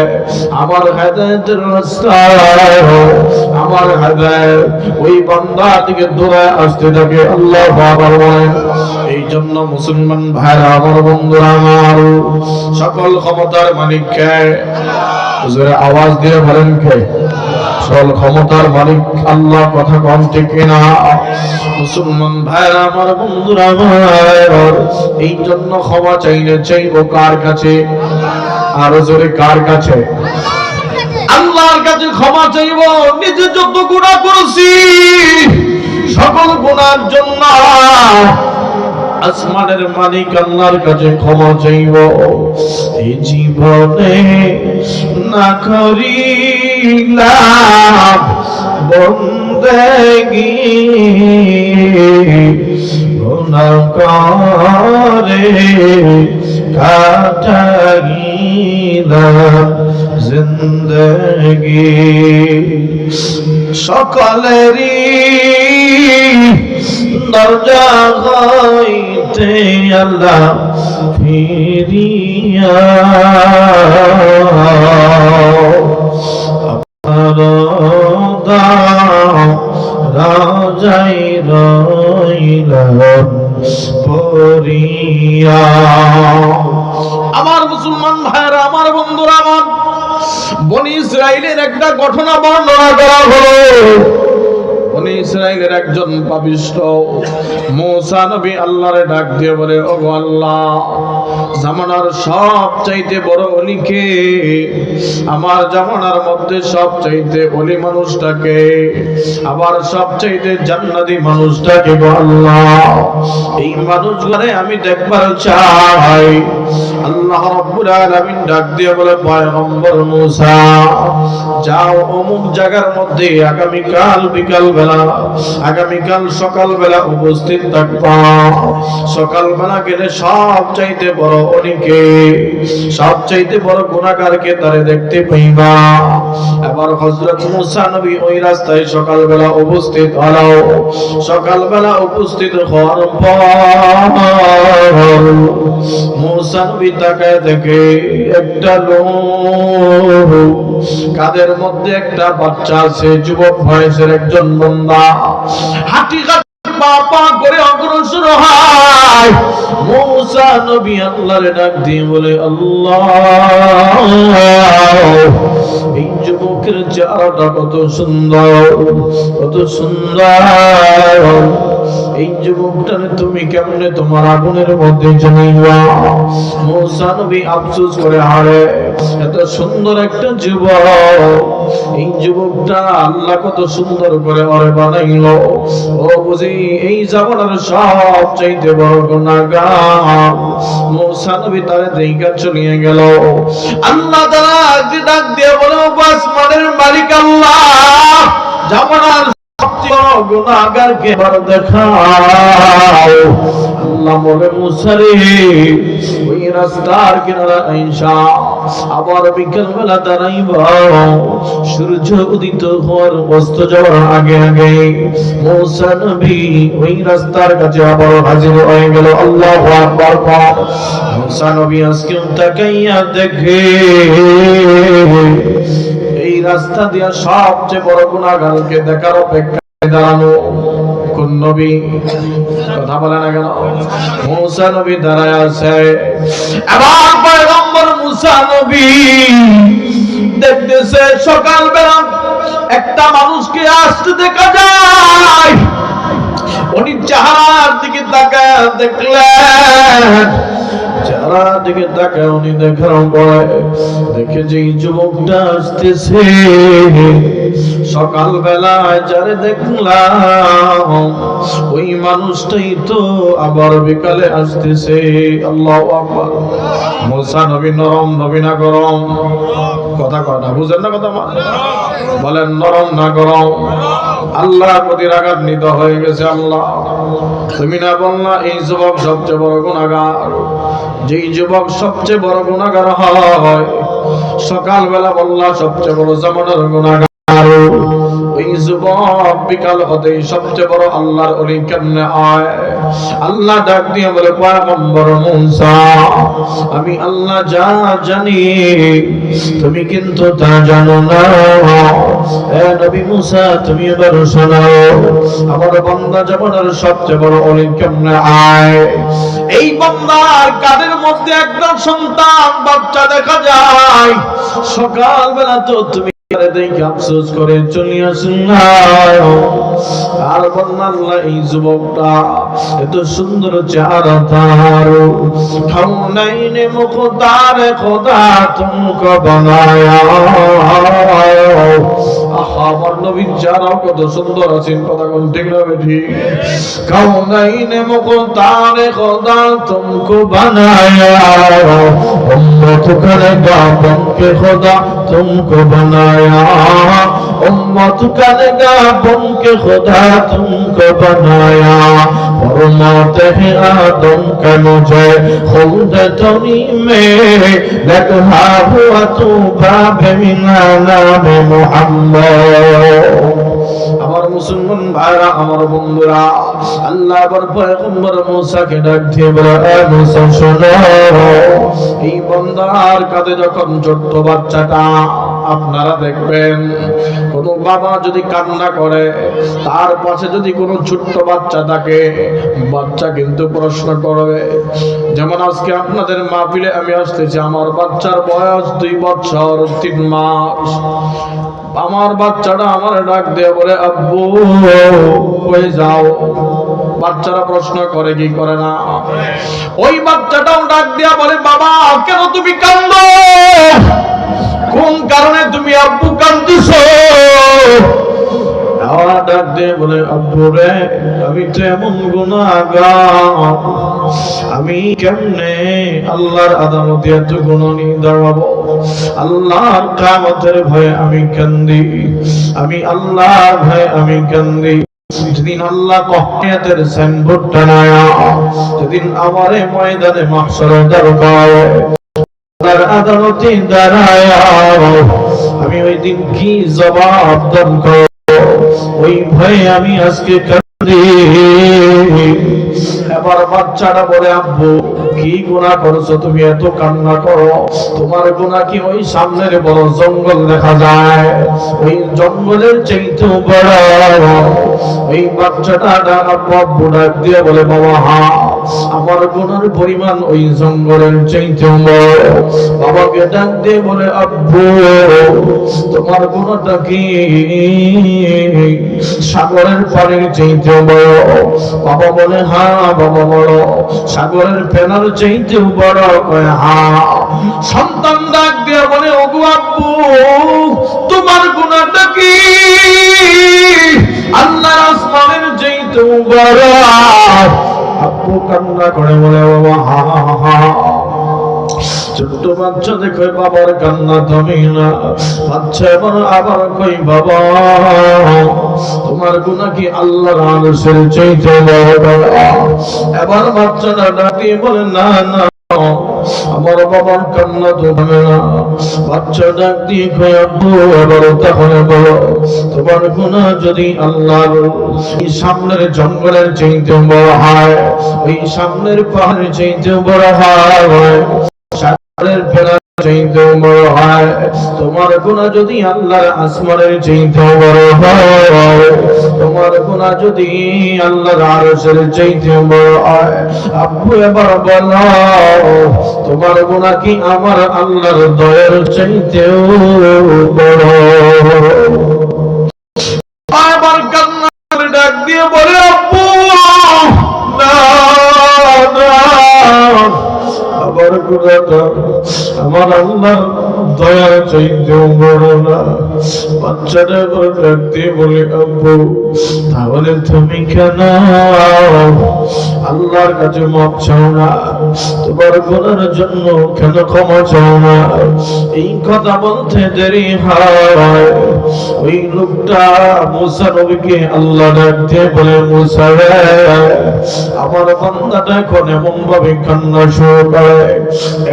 [SPEAKER 1] আমার হেদায়েতের রাস্তায় আমার হেদায়েত ওই বান্দার দিকে দৌড়ে আসতে থাকে আল্লাহ আকবার বলেন। এই জন্য মুসলমান ভাইরা আমার বন্ধুরা আমার সকল ক্ষমতার মালিক কে? হুজুরে আওয়াজ দিয়ে বলেন কে? সকল ক্ষমতার মালিক আল্লাহ, কথা কম ঠিক কিনা? মুসলমান ভাইরা আমার বন্ধুরা আমার এই জন্য ক্ষমা চাইলে চাইবো কার কাছে? আরো জোরে কার কাছে? আল্লাহর কাছে ক্ষমা চাইবো। নিজে যত গুনাহ করেছি সকল গুনার জন্য আসমানের মালিক আল্লাহর কাছে ক্ষমা চাইব। এই জীবনে না করিলাম বন্দেগি গুনাহ করে কাটাইলাম জিন্দেগি সকলেরই দরজা হইতে আল্লাহ ফিরিয়া আপনার রাজাই রইলাম পরিয়া। আমার মুসলমান ভাইরা আমার বন্ধুরা আমার বনি ইসরাইলের একটা ঘটনা বর্ণনা করা হলো। বনি ইসরাইলের একজন পাপিষ্ঠ মুসা নবী আল্লাহরে ডাক দিয়ে বলে ওগো আল্লাহ জামানার সবচাইতে বড় ওলি কে? আমার জামানার মধ্যে সবচাইতে ওলি মানুষটাকে, আবার সবচাইতে জান্নাতি মানুষটাকে গো আল্লাহ এই মানুষগুলো আমি দেখবার চাই। আল্লাহ রাব্বুল আলামিন ডাক দিয়ে বলে পয়গম্বর মুসা যাও অমুক জায়গার মধ্যে আগামীকাল বিকাল বেলা আগামীকাল সকাল বেলা উপস্থিত থাকবা। সকাল বেলা গেলে সবচাইতে বড় অলিকে সবচাইতে বড় গুনাহগারকে তারে দেখতে পাইবা। এবার হযরত মুসা নবী ওই রাস্তায় সকাল বেলা উপস্থিত হলো। সকাল বেলা উপস্থিত হওয়ার পর মুসা নবী তাকায় দেখে একটা লোক, কাদের মধ্যে একটা বাচ্চা আছে, যুবক বয়সের একজন বান্দা হাঁটি পা করে অগ্রসর হয়। মুসা নবী আল্লাহরে ডাক দিয়ে বলে আল্লাহ এই যুবকের চেহারাটা কত সুন্দর, কত সুন্দর, এই যুবকটারে তুমি কেমনে তোমার আগুনের মধ্যে জানাইবা? মুসা নবী আফসোস করে হারে এত সুন্দর একটা যুবক, এই যুবকটা আল্লাহ কত সুন্দর করে ওরে বানাইলো। ও বুঝি এই জামানার সবচাইতে বড় গুনাহগার। মুসা নবী তারে দেইখা চলিয়ে গেল। আল্লাহ তাআলা ডাক দিয়ে বলে আসমানের মালিক আল্লাহ জামানার সবচেয়ে বড় গুনাহগারকে বার দেখাও। আল্লাহ বলে মুসা রে ওই রাস্তার কিনারা আইসা আবার বিকেল বেলা দাঁড়াইবা সূর্য উদিত হওয়ার অস্ত যাওয়ার আগে আগে মুসা নবী ওই রাস্তার কাছে আবার হাজির হয়ে গেল। আল্লাহু আকবার। মুসা নবী আজকে তাকাইয়া দেখে এই রাস্তা দিয়া সবচেয়ে বড় গুনাহগারকে দেখার অপেক্ষায় দাঁড়ানো কোন নবী? কথা বলে না কেন? মুসা নবী দাঁড়ায় আছে। এবার পয়গম্বর মুসা নবী দেখতেছে সকালবেলা একটা মানুষকে আসতে দেখা যায়। উনি চেহারার দিকে তাকায় দেখলেন, চেহারার দিকে তাকায় উনি দেখার পরে দেখে যে যুবকটা আসতেছে সকালবেলায় যারে দেখলাম ওই মানুষটাই তো আবার বিকালে আসতেছে। আল্লাহু আকবার। মুসা নবী নরম নবী না গরম? কথা কয় না, বুঝেন না কথা? বলেন নরম না গরম? আল্লাহর প্রতি রাগান্বিত হয়ে গেছে। আল্লাহ তুমি না বললা এই যুবক সবচেয়ে বড় গুনাহগার? যেই যুবক সবচেয়ে বড় গুনাহগার হয় সকালবেলা বললা সবচেয়ে বড় জামানার গুনাহগার, ওই যুবক বিকাল হতেই সবচেয়ে বড় আল্লাহর ওলি কেমনে হয়? আল্লাহ ডাক দিয়ে বলে পয়গম্বর মুসা আমি আল্লাহ যা জানি তুমি কিন্তু তা জানো না। এ নবী মুসা তুমি এবার শোনাও আমার বান্দা জামানার সবচেয়ে বড় ওলি কেমনে হয়? এই বান্দার কাদের মধ্যে একটা সন্তান বাচ্চা দেখা যায় সকালবেলা তো তুমি দেখে আফসোস করে চলে আসুন না। আর বললাম এই যুবকটা এত সুন্দর চেহারা তার খাওনাইনে মুখতার খোদা তুমকো বানায়া। আমার নবীর চেহারাও কত সুন্দর আছেন, কথা কোন ঠিক না ঠিক? খাওনাইনে মুখতার খোদা তুমকো বানায়া উম্মত করেগা বনকে খোদা तुमको बनाया उम्मत करेगा बन के खुदा तुमको बनाया फरमाते हैं आदम का मुझे खुद तनी में लगा हुआ तू बाबे मिना नाम मोहम्मद। আমার মুসলমান ভাইরা আমার বন্ধুরা আল্লাহ আবার পয়গম্বর মুসাকে ডাক দিয়ে বলে এ মুসা শোনো এই বান্দার কাঁধে যখন ছোট্ট বাচ্চাটা আপনারা দেখবেন কোন বাবা যদি কান্না করে তার পাশে যদি কোনো ছোট্ট বাচ্চা থাকে বাচ্চা কিন্তু প্রশ্ন করবে। যেমন আজকে আপনাদের মাহফিলে আমি আসতেছি আমার বাচ্চার বয়স 2 বছর 3 মাস। আমার বাচ্চাটা আমার ডাক দিয়ে বলে আব্বু কই যাও? বাচ্চারা প্রশ্ন করে কি করে না? ওই বাচ্চাটাও ডাক দিয়া বলে বাবা কেন তুমি কাঁদো? কোন কারণে তুমি আব্বু কাঁদতেছো? ডাক দিয়ে বলে আব্বু রে আমি তো এমন গুনাহগার আমি কেমনে আল্লাহর আদালতে এত গুনাহ নিয়ে দাঁড়াবো? আল্লাহর কিয়ামতের ভয়ে আমি কান্দি, আমি আল্লাহর ভয়ে আমি কান্দি। যেদিন আল্লাহ কিয়ামতের সাইনবোর্ড টানায়া যেদিন আমারে ময়দানে মাহশরে দরকার আল্লাহর আদালতে দাঁড়ায়া আমি ওই দিন কি জবাব দেব? ওই ভয়ে আমি আজকে কাঁদি। এবার বাচ্চাটা বলে আব্বু কি গুনাহ করছো তুমি এত কান্না করো? তোমার গুনাহ কি ওই সামনের বড় জঙ্গল দেখা যায় ওই জঙ্গলের চাইতে বড়? ওই বাচ্চাটা আব্বু ডাক দিয়ে বলে বাবা হ্যাঁ আমার গুনার পরিমাণ ওই জঙ্গলের চাইতে বড়। বাবাকে ডাক দিয়ে বলে আব্বু তোমার গুনাহটা কি সাগরের পানির চাইতে বড়? বাবা বলে হ্যাঁ বাবা বড়। সাগরের ফেনার চাইতে বড়? হ্যাঁ। সন্তান ডাক দিয়ে বলে ওগো আব্বু তোমার গুনাহটা কি আল্লাহর আসমানের চাইতে বড়? আব্বু কান্না করে বলে বাবা হ্যাঁ হ্যাঁ। ছোট্ট বাচ্চা দেখো বাবার কান্না থামে না। বাচ্চা আবার কই বাবা তোমার গুনাহ কি আল্লাহর আরশের চাইতে বড়? এবার বাচ্চাটা ডাকিয়ে বলে না না আমার বাবার কান্না তো থামে না। বাচ্চা ডাক দিয়ে কই আব্বু এবার তাহলে বলো তোমার গুনাহ যদি আল্লাহর এই সামনের জঙ্গলের চাইতে বড় হয়, ওই সামনের পাহাড়ের চাইতে বড় হয়, সাগরের ফেনার চাইতে বড় হয়, তোমার গুনাহ যদি আল্লাহর আসমানের চাইতে বড় হয়, তোমার গুনাহ যদি আল্লাহর আরশের চাইতে বড় হয়, আব্বু এবার বলো তোমার গুনাহ কি আমার আল্লাহর দয়ার চাইতেও বড়? আবার কান্না করে ডাক দিয়ে বলে আব্বু না আবার গুনাহটা আমার আল্লাহর দয়ার চাইতেও বড় না। বাচ্চাটা এবার ডাক দিয়ে বলে আব্বু তাহলে তুমি কেন আল্লাহর কাছে মাপ চাও না? তোমার গুনাহের জন্য কেন ক্ষমা চাও না? এই কথা বলতে দেরি হয় ওই লোকটা মুসা নবীকে আল্লাহ ডাক দিয়ে বলে মুসা রে আমার বান্দাটা এখন এমন ভাবে কান্না শুরু করে,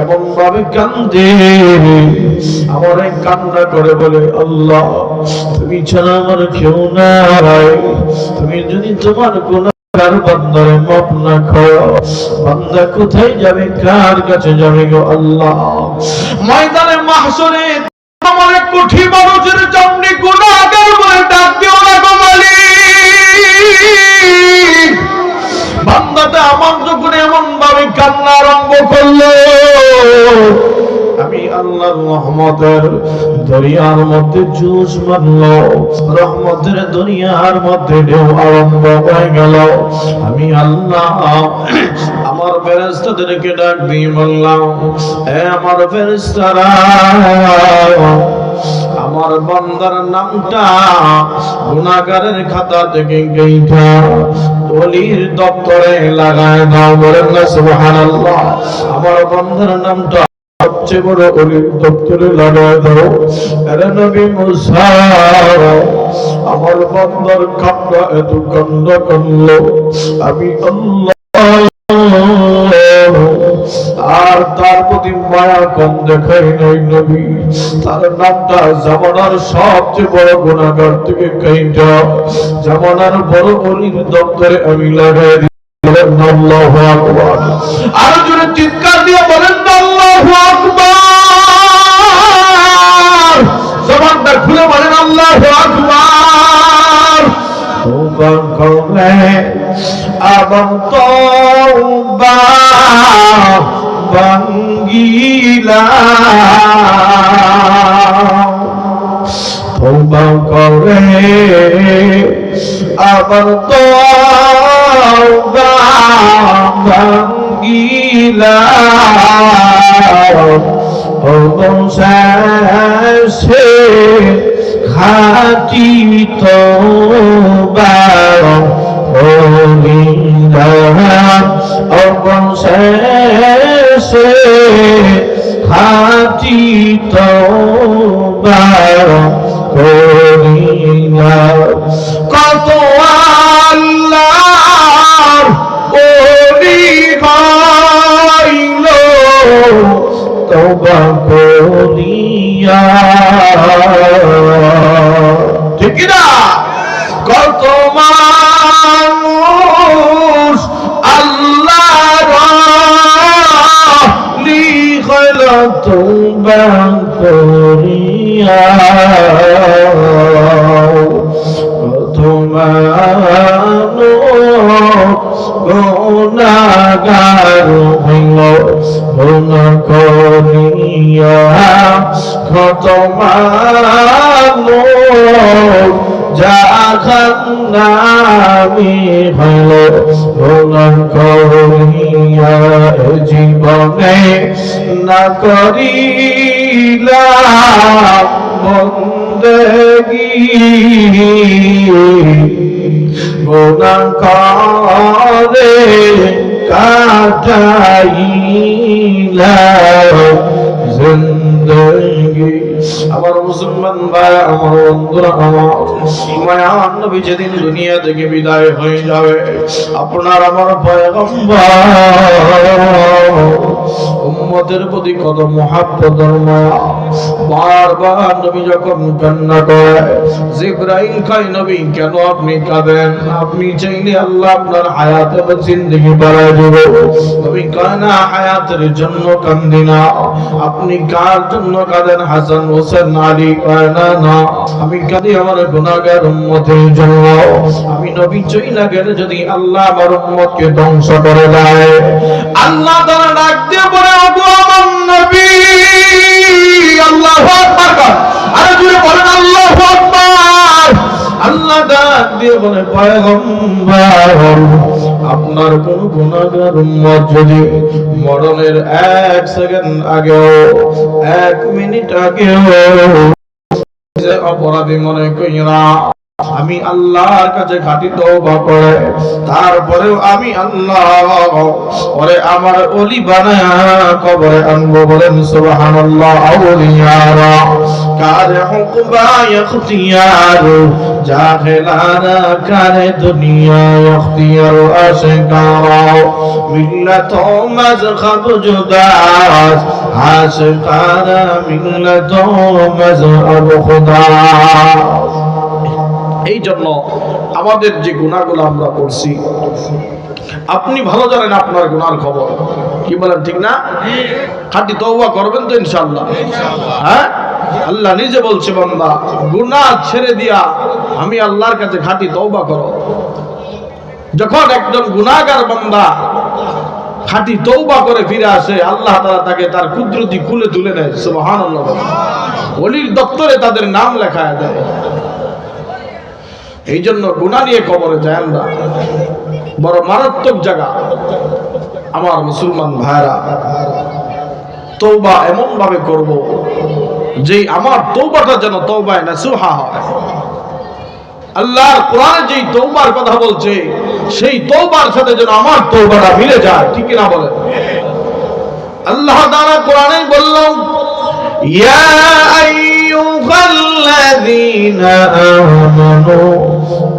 [SPEAKER 1] এমন ভাবে কান্দে আমার কান্না করে বলে আল্লাহ তুমি ছাড়া আমার কেউ নাই, তুমি যদি তোমার গুনাহগার বান্দারে মাফ না করো বান্দা কোথায় যাবে, কার কাছে যাবে গো আল্লাহ? ময়দানে মাহশরে আমার কোটি মানুষের সামনে গুনাহগার বলে ডাক দিও না গো মালিক। বান্দাটা আমার যখন এমন ভাবে কান্না আরম্ভ করলো আমি আল্লাহর রহমতের দরিয়ার মধ্যে জুস মারলো, রহমতের দরিয়ার মধ্যে ঢেউ আরম্ভ হয়ে গেল। আমি আল্লাহ আমার ফেরেশতাদেরকে ডাক দিয়ে বললাম হে আমার ফেরেশতারা আমার বান্দার নামটা গুনাহগারের খাতা থেকে গাইঠা ওলির দপ্তরে লাগায় দাও। বলেন না সুবহানাল্লাহ। আমার বান্দার নামটা সবচেয়ে বড় ওলির দপ্তরে লাগায় দাও। আরে নবী মুসা আমার বান্দার কান্না এত কান্না কান্না আমি আল্লাহ আর তার প্রতি মায়া কম দেখাই নাই নবী। তার নামটা জামানার সবচেয়ে বড় গুনাহগার থেকে কাইটা জামানার বড় ওলির দপ্তরে আমি লাগাই দিই। আল্লাহু আকবার। আর জোরে চিৎকার দিয়ে বলেন আল্লাহু আকবার। জবানটা খুলে বলেন আল্লাহু আকবার। তওবা করলে আবার তওবা বাঙ্গিলা, তওবা করে আবার তওবা বাঙ্গিলা, অবশেষে খাঁটি তওবা করিলা, অবশেষে খাঁটি তওবা করিলা। কত আল্লাহর ওলি হইল তওবা করিয়া, ঠিক না? কত মানুষ আল্লাহর ওলি হইল তওবা করিয়া, কত মানুষ গুনাহগার হইল গুনাহ করিয়া, কত মানুষ জাহান্নামী হইল গুনাহ করিয়া। জীবনে না করিলাম বন্দেগী গুনাহ করে কাজ ठाईला जिंदगी আমার মুসলমান ভাই আমার বন্ধুরা আমার মায়ার নবী যেদিন দুনিয়া থেকে বিদায় হয়ে যাবে আপনার আমার পয়গম্বর উম্মতের প্রতি কত মুহাব্বতের মায়া বারবার নবী যখন কান্না করে জিবরাইল কয় নবী কেন আপনি কাঁদেন আপনি চাইলে আল্লাহ আপনার হায়াতে বা জিন্দেগি বাড়ায় দেবে নবী কয় না হায়াতের জন্য কান্দি না আপনি কার জন্য কাঁদেন হাসান হোসেন আলী কয় না না আমি কাঁদি আমার গুনাহগার উম্মতের জন্য আমি নবী চইলা গেলে যদি আল্লাহ আমার উম্মতকে ধ্বংস করে দেয় আল্লাহ তাআলা ডাক দিয়ে বলে ওগো আমার নবী আল্লাহু আকবার আরে জোরে বলেন আল্লাহু আকবার আল্লাহ ডাক দিয়ে বলে পয়গম্বর আপনার কোন গুনাহগার উম্মত যদি মরণের 1 সেকেন্ড আগেও 1 মিনিট আগেও যে অপরাধী মনে কইরা আমি আল্লাহর কাছে খাঁটি তওবা করে তারপরেও আমি আল্লাহ ওরে আমার ওলি বানায়া কবরে আনবো বলেন সুবহানাল্লাহ আউলিয়ারা কার হুকবা ইখতিয়ার জাহেলানা কারে দুনিয়া ইখতিয়ার আশকারা মিল্লাত মাযহাব জুদাস আশকারা মিল্লাত মাযহাব খুদা এই জন্য আমাদের যে গুনাহগুলো আমরা করছি আপনি ভালো জানেন আপনার গুনার খবর কি বলেন ঠিক না খাঁটি তওবা করবেন তো ইনশাআল্লাহ হ্যাঁ আল্লাহ নিজে বলছে বান্দা গুনাহ ছেড়ে দিয়া আমি আল্লাহর কাছে খাঁটি তওবা করো যখন একজন গুনাহগার বান্দা খাঁটি তওবা করে ফিরে আসে আল্লাহ তাআলা তাকে তার কুদরতি খুলে তুলে নেয় সুবহানাল্লাহ ওলির দপ্তরে তাদের নাম লেখায় দেয় এই জন্য গুনাহ নিয়ে কবরে যায় না বড় মারাত্মক জায়গা আমার মুসলমান ভাইরা তওবা এমন ভাবে করব যে আমার তওবাটা যেন তওবায়ে নাসুহা হয় আল্লাহর কোরআনে যেই তওবার কথা বলছে সেই তওবার সাথে যেন আমার তওবাটা মিলে যায় ঠিক কি না বলেন আল্লাহ তাআলা কোরআনে বললেন ইয়া আইয়ুহাল্লাযীনা আমানু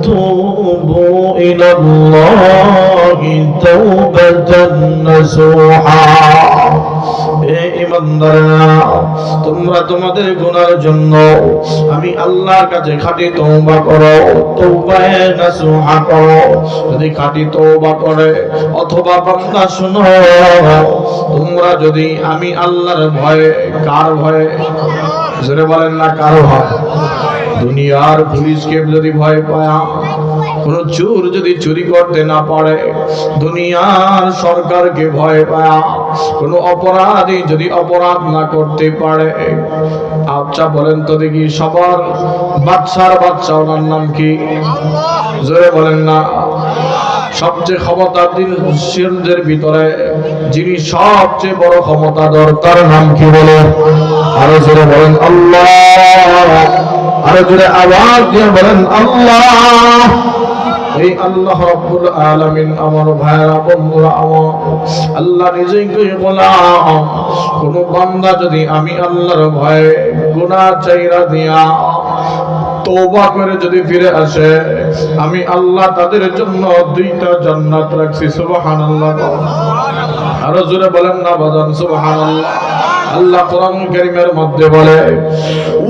[SPEAKER 1] তুবু ইলাল্লাহি তাওবাতান নাসুহা তোমরা তোমাদের গুনার জন্য আমি আল্লাহর কাছে খাঁটি তওবা করো তওবায়ে নাসুহা করো যদি খাঁটি তওবা করে অথবা বান্দা শুনো তোমরা যদি আমি আল্লাহর ভয়ে কার ভয়ে জোরে বলেন না কার ভয় দুনিয়ার পুলিশকে যদি ভয় পায় কোন চোর যদি চুরি করতে না পারে দুনিয়ার সরকারকে ভয় পায় কোন অপরাধী যদি অপরাধ না করতে পারে আচ্ছা বলেন তো দেখি সবার বাদশার বাদশা ওনার নাম কি জোরে বলেন না সবচেয়ে ক্ষমতাধীনদের ভিতরে যিনি সবচেয়ে বড় ক্ষমতাধর তার নাম কি বলেন আরো জোরে বলেন আল্লাহ আরো জোরে আওয়াজ দিয়ে বলেন আল্লাহ এই আল্লাহ রাব্বুল আলামিন আমার ভাইরা বন্ধুরা আমার আল্লাহ নিজেই কই বলাম কোন বান্দা যদি আমি আল্লাহর ভয়ে গুনাহ চাইরা দিয়া তওবা করে যদি ফিরে আসে আমি আল্লাহ তাদের জন্য 2টা জান্নাত রাখছি সুবহানাল্লাহ আরো জোরে বলেন না বাজান সুবহানাল্লাহ আল্লাহ কোরআন কারীমের মধ্যে বলে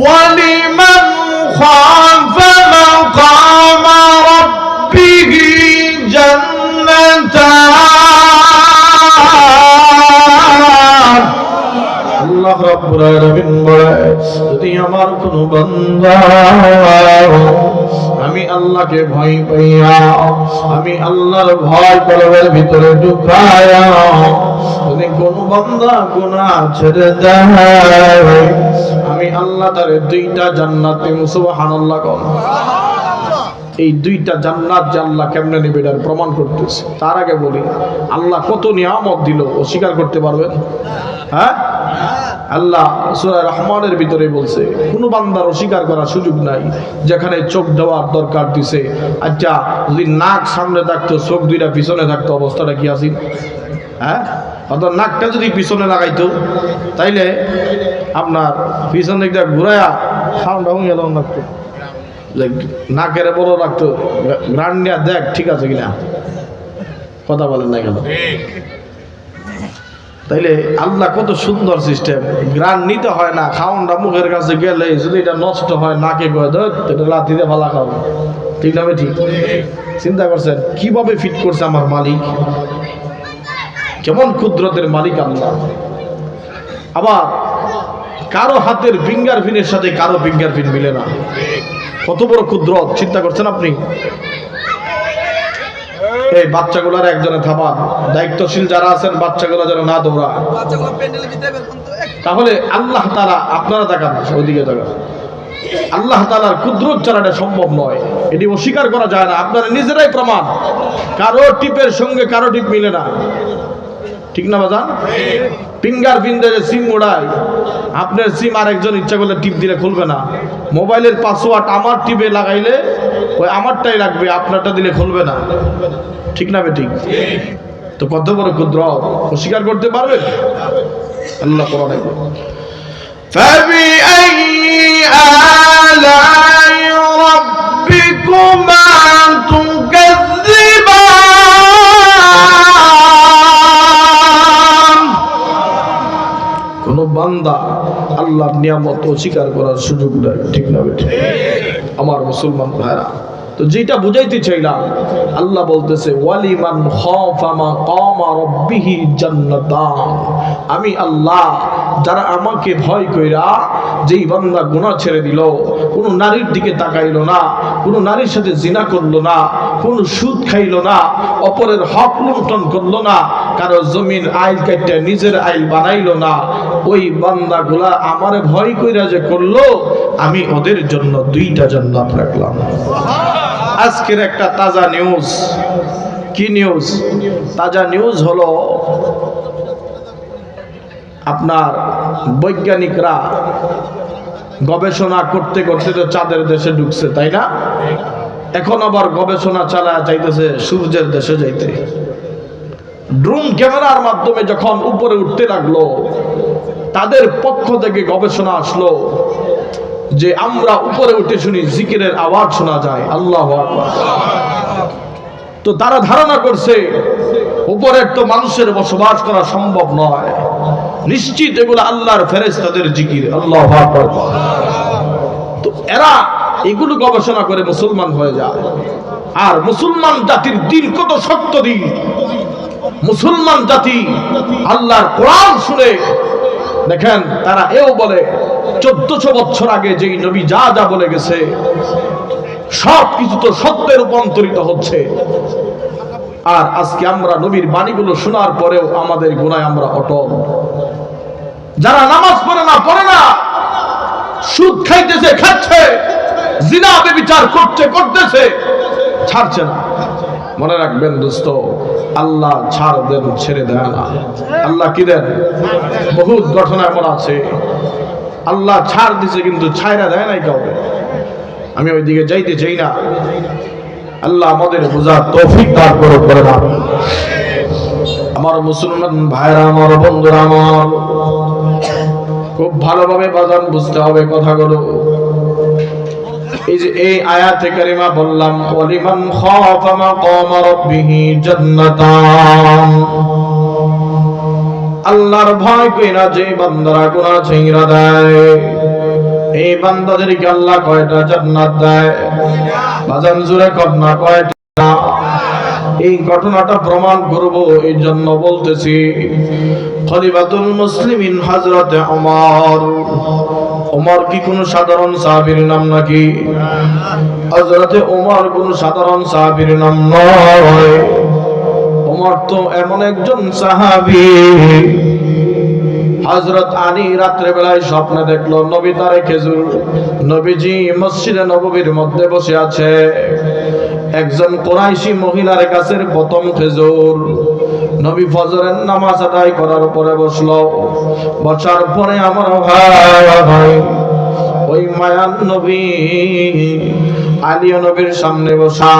[SPEAKER 1] ওয়ালিমান খাফা মাকামা রাব্বিহি জান্নাতান আল্লাহ রাব্বুল আলামিন বলে যদি আমার কোন বান্দা আমি আল্লাহকে ভয় পাইয়া আমি আল্লাহর ভয় কলবের ভিতরে ঢুকায়া যদি কোন বান্দা গুনাহ ছেড়ে দেয় আমি আল্লাহ তার 2টা জান্নাত দেব সুবহানাল্লাহ কোন এই 2টা জান্নাত যে আল্লাহ কেমনে নেবে এটার প্রমাণ করতেছে তার আগে বলি আল্লাহ কত নিয়ামত দিল অস্বীকার করতে পারবেন হ্যাঁ আল্লাহ সূরা রহমানের ভিতরে বলছে কোন বান্দার অস্বীকার করার সুযোগ নাই যেখানে চোখ দেওয়ার দরকার দিছে আচ্ছা যদি নাক সামনে থাকতো চোখ 2টা পিছনে থাকতো অবস্থাটা কি আছিল হ্যাঁ, অর্থাৎ নাকটা যদি পিছনে লাগাইতো তাইলে আপনার পিছন দিক দিয়ে ঘুরাইয়া সাউন্ডটা হয়ে গেল লাগতো, নাকের বড় লাগতো, গ্রান নিয়ে দেখ ঠিক আছে কিনা, কথা বলেন না কেন? তাইলে আল্লাহ কত সুন্দর সিস্টেম, গ্রান নিতে হয় না, খাওয়ানটা মুখের কাছে গেলে যদি এটা নষ্ট হয় নাকে গয়ে এটা লাথিতে ভালা খাবো, ঠিক না? ঠিক চিন্তা করছেন কিভাবে ফিট করছে আমার মালিক, কেমন কুদরতের মালিক আল্লাহ। আবার কারো হাতের ফিঙ্গার প্রিন্টের সাথে কারো ফিঙ্গার প্রিন্ট মিলে না, কত বড় কুদরত চিন্তা করছেন আপনি। এই বাচ্চাগুলার একজনে থামান, দায়িত্বশীল যারা আছেন বাচ্চাগুলো যেন না দৌড়ায়। তাহলে আল্লাহ তাআলা, আপনারা দেখান ওইদিকে দেখান, আল্লাহ তাআলার কুদরত ছাড়া এটা সম্ভব নয়, এটি অস্বীকার করা যায় না, আপনারা নিজেরাই প্রমাণ। কারো টিপের সঙ্গে কারো টিপ মিলে না, ঠিক না বাজান? ফিঙ্গার প্রিন্ট দিয়ে সিম ওড়ায়, আপনার সিম আরেকজন ইচ্ছা করলে টিপ দিলে খুলবে না। মোবাইলের পাসওয়ার্ড আমার টিপে লাগাইলে ওই আমারটাই লাগবে, আপনারটা দিলে খুলবে না, ঠিক না বেঠিক? তো কত বড় কুদরত, অস্বীকার করতে পারবেন? আল্লাহ কোরআনে فَبِأَيِّ آلَاءِ رَبِّكُمَا تُكَذِّبَانِ। কোন বান্দা আল্লাহর নিয়ামত অস্বীকার করার সুযোগ দেয়, ঠিক না বেঠিক? আমার মুসলমান ভাইরা, তো যেটা বুঝাইতে চাইলাম, আল্লাহ বলতেছে ওয়ালিমান খাফা মাকামা রাব্বিহি জান্নাতান। আমি আল্লাহ যারা আমাকে ভয় কইরা, যেই বান্দা গুনাহ ছেড়ে দিল, কোন নারীর দিকে তাকাইলো না, কোন নারীর সাথে জিনা করলো না, কোন সুদ খাইলো না, অপরের হক লুণ্ঠন করলো না, কারো জমির আইল কাটতে নিজের আইল বানাইলো না, ওই বান্দাগুলা আমারে ভয় কইরা যে করলো, আমি ওদের জন্য 2টা জান্নাত রাখলাম। আজকের একটা তাজা নিউজ, কি নিউজ? তাজা নিউজ হলো আপনার বৈজ্ঞানিকরা গবেষণা করতে করতে তো চাঁদের দেশে ঢুকছে, তাই না? এখন আবার গবেষণা চালায় যাইতেছে সূর্যের দেশে যাইতে। ড্রোন ক্যামেরার মাধ্যমে যখন উপরে উঠতে লাগলো, তাদের পক্ষ থেকে গবেষণা আসলো যে আমরা উপরে উঠে শুনি জিকিরের আওয়াজ শোনা যায়, আল্লাহু আকবার। তো তারা ধারণা করছে উপরের তো মানুষের বসবাস করা সম্ভব নয়, নিশ্চিত এগুলো আল্লাহর ফেরেশতাদের জিকির, আল্লাহু আকবার। তো এরা এগুলো গবেষণা করে মুসলমান হয়ে যায়। আর মুসলমান জাতির দিন কত শক্ত দিন, মুসলমান জাতি আল্লাহর কোরআন শুনে দেখেন, তারা এও বলে 1400 বছর আগে যেই নবী যা যা বলে গেছে সব কিছু তো সত্যে রূপান্তরিত হচ্ছে। আর আজকে আমরা নবীর বাণীগুলো শোনার পরেও আমাদের গুনায় আমরা অটল। যারা নামাজ পড়ে না, সুদ খাইতেছে খাচ্ছে, জিনা ব্যভিচার করতেছে, ছাড়ছে না। মনে রাখবেন দোস্ত, আল্লাহ ছাড় দেন, ছেড়ে দেয় না। আল্লাহ কি দেন? বহুত ঘটনা এমন আছে আল্লাহ ছাড় দিছে কিন্তু ছাইরা দেয় নাই কাউকে। আমি ওইদিকে যাইতে চাই না, আল্লাহ আমাদের বোঝার তৌফিক দান করে না। আমার মুসলমান ভাইরা, আমার বন্ধুরা, আমার খুব ভালোভাবে বাজান বুঝতে হবে কথাগুলো। এই যে এই আয়াতে কারিমা বললাম ওয়ালিমান খাফা মাকামা রাব্বিহি জান্নাতান, আল্লাহর ভয় কইরা যে বান্দারা গুনাহ ছেড়ে দেয়, এই বান্দাদেরকে আল্লাহ কয়টা জান্নাত দেয়? বাজান জোরে কন্যা কয়টা? এই ঘটনাটা প্রমাণ করব, এই জন্য বলতেছি খলিফাতুল মুসলিমিন হযরতে ওমর কি কোনো সাধারণ সাহাবীর নাম নাকি? হযরতে ওমর কোনো সাধারণ সাহাবীর নাম নয়। ওমর তো এমন একজন সাহাবী, হযরত আলী রাত্রে বেলায় স্বপ্নে দেখলো নবী তারে খেজুর, নবীজি মসজিদে নববীর মধ্যে বসে আছে, একজন কুরাইশি মহিলার কাছের প্রথম খেজুর। নবী ফজরের নামাজ আদায় করার পরে বসলো, বসার পরে আমার ভাই ওই মায়ান নবী আলী নবীর সামনে বসা,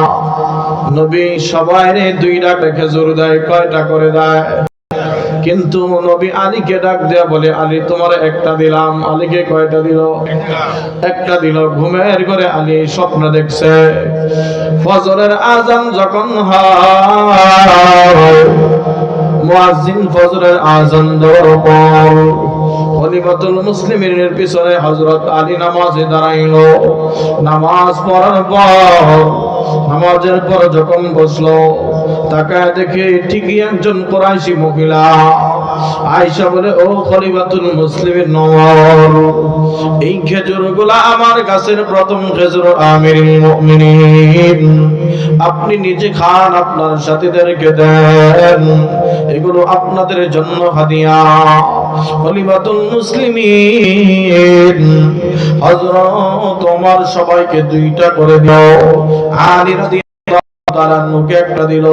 [SPEAKER 1] নবী সবাইরে 2টা খেজুর দেয়। কয়টা করে দেয়? কিন্তু নবী আলীকে ডাক দেয়া বলে, আলী তোমার একটা দিলাম। আলীকে কয়টা দিল? একটা দিল। ঘুমের ঘরে আলী স্বপ্ন দেখছে, ফজরের আজান যখন হয়, মুয়াজ্জিন ফজরের আজান দেওয়ার পর খলিফাতুল মুসলিমিনের পিছনে হযরত আলী নামাজে দাঁড়াইলো। নামাজ পড়ার পর, নামাজের পর যখন বসলো, তাকায় দেখে ঠিকই একজন কুরাইশি মহিলা। আয়েশা বলে, ও খলিফাতুল মুসলিমিন নওয়ার, এই খেজুরগুলা আমার গাছের প্রথম খেজুর, আমিরুল মুমিনিন, আপনি নিজে খান, আপনার সাথীদেরকে দেন, এগুলো আপনাদের জন্য হাদিয়া। খলিফাতুল মুসলিমিন হযরত ওমর সবাইকে দুইটা করে দিও, আলী রাদিয়াল্লাহু তাআলা নুকে একটা দিল।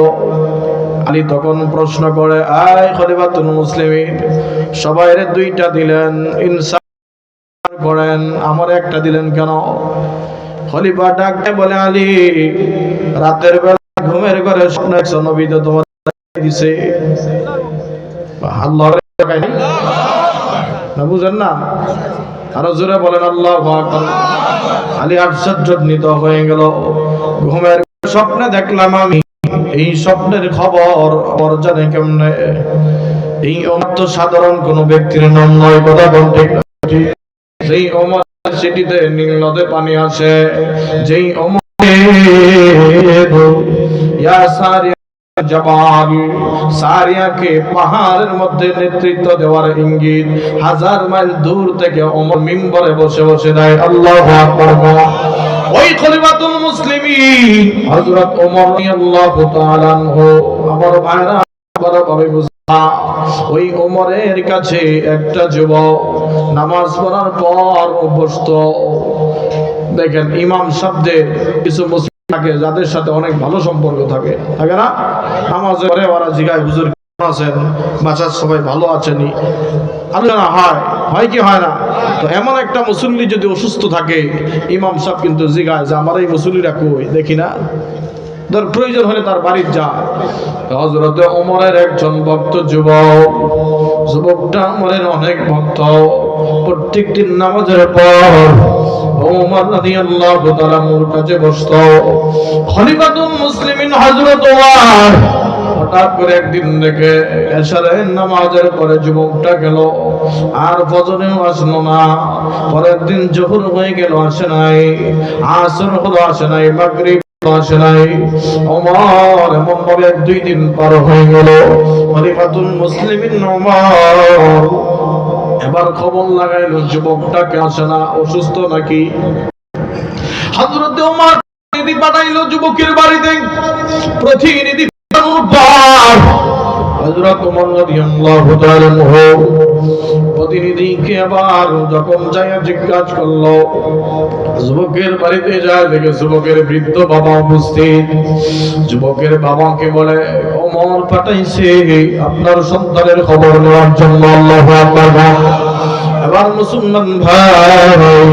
[SPEAKER 1] আলী তখন প্রশ্ন করে, আয় খলিফাতুল মুসলিমিন, সবাইরে দুইটা দিলেন, ইনসাফ করেন, আমার একটা দিলেন কেন? খলিফা ডাকতে বলে, আলী রাতের বেলা ঘুমের ঘরে স্বপ্ন দেখছো, নবী তো তোমার দিছে। আল্লাহর না, বুঝেন না? আরো জোরে বলেন আল্লাহু আকবার। আলী আশ্চর্যান্বিত হয়ে গেল। ঘুমের স্বপ্নে দেখলাম আমি, এই স্বপ্নের খবর ওর জানে কেমনে? এই ওমর তো সাধারণ কোন ব্যক্তির নাম নয়, কথা বলতে যেই ওমর সিটিতে নীল নদে পানি আসে, যেই ওমর ইয়া সারিয়া জাবাল, সারিয়াকে পাহাড়ের মধ্যে নেতৃত্ব দেওয়ার ইঙ্গিত 1000 মাইল দূর থেকে ওমর মিম্বরে বসে বসে দেয়। আল্লাহু আকবার। ওই খলিফাতুল মুসলিমিন হযরত ওমর রাদিয়াল্লাহু তাআলা আনহু, আমার ভাইরা ভালোভাবে বুঝা, ওই ওমরের কাছে একটা যুবক নামাজ পড়ার পর বসতো। দেখেন, ইমাম শব্দের কিছু মুসলিম থাকে যাদের সাথে অনেক ভালো সম্পর্ক থাকে, থাকে না? নামাজে পড়ে ওরা জিগায়, হুজুর কেমন আছেন, বাসার সবাই ভালো আছেনি, আলোচনা হয় কি হয় না? তো এমন একটা মুসল্লি যদি অসুস্থ থাকে, ইমাম সাহেব কিন্তু জিগায় যে আমার এই মুসল্লিরা কই, দেখি না, ধর প্রয়োজন হলে তার বাড়ির যা। হযরতে ওমরের একজন ভক্ত যুবকটা ওমরের অনেক ভক্ত। প্রত্যেকদিন নামাজের পর ওমর রাদিয়াল্লাহু তাআলা ওর কাছে বসতো। খলিফাতুল মুসলিমিন হযরত ওমর হঠাৎ করে একদিন দেখে এশারের নামাজের পরে যুবকটা গেল, আর ফজরেও আসলো না। পরের দিন জোহর হয়ে গেল, আসে নাই। আসর হলো, আসে নাই। মাগরিব আসে নাই। ওমর এমন ভাবে 2 দিন পার হয়ে গেল। খলিফাতুল মুসলিমিন ওমর এবার খবর লাগাইলো, যুবকটাকে আসে না, অসুস্থ নাকি। হযরত ওমর প্রতিনিধি পাঠাইলো যুবকের বাড়িতে। প্রতিনিধি পাঠানোর পর হযরত ওমর রাদিয়াল্লাহু তাআলা আনহু প্রতিনিধিকে আবার যখন যাইয়া জিজ্ঞাসা করলো, যুবকের বাড়িতে যায়, দেখে যুবকের বৃদ্ধ বাবা উপস্থিত। যুবকের বাবাকে বলে, ওমর পাঠাইছে আপনার সন্তানের খবর নেওয়ার জন্য। আল্লাহু আকবার। এবার মুসলমান ভাই,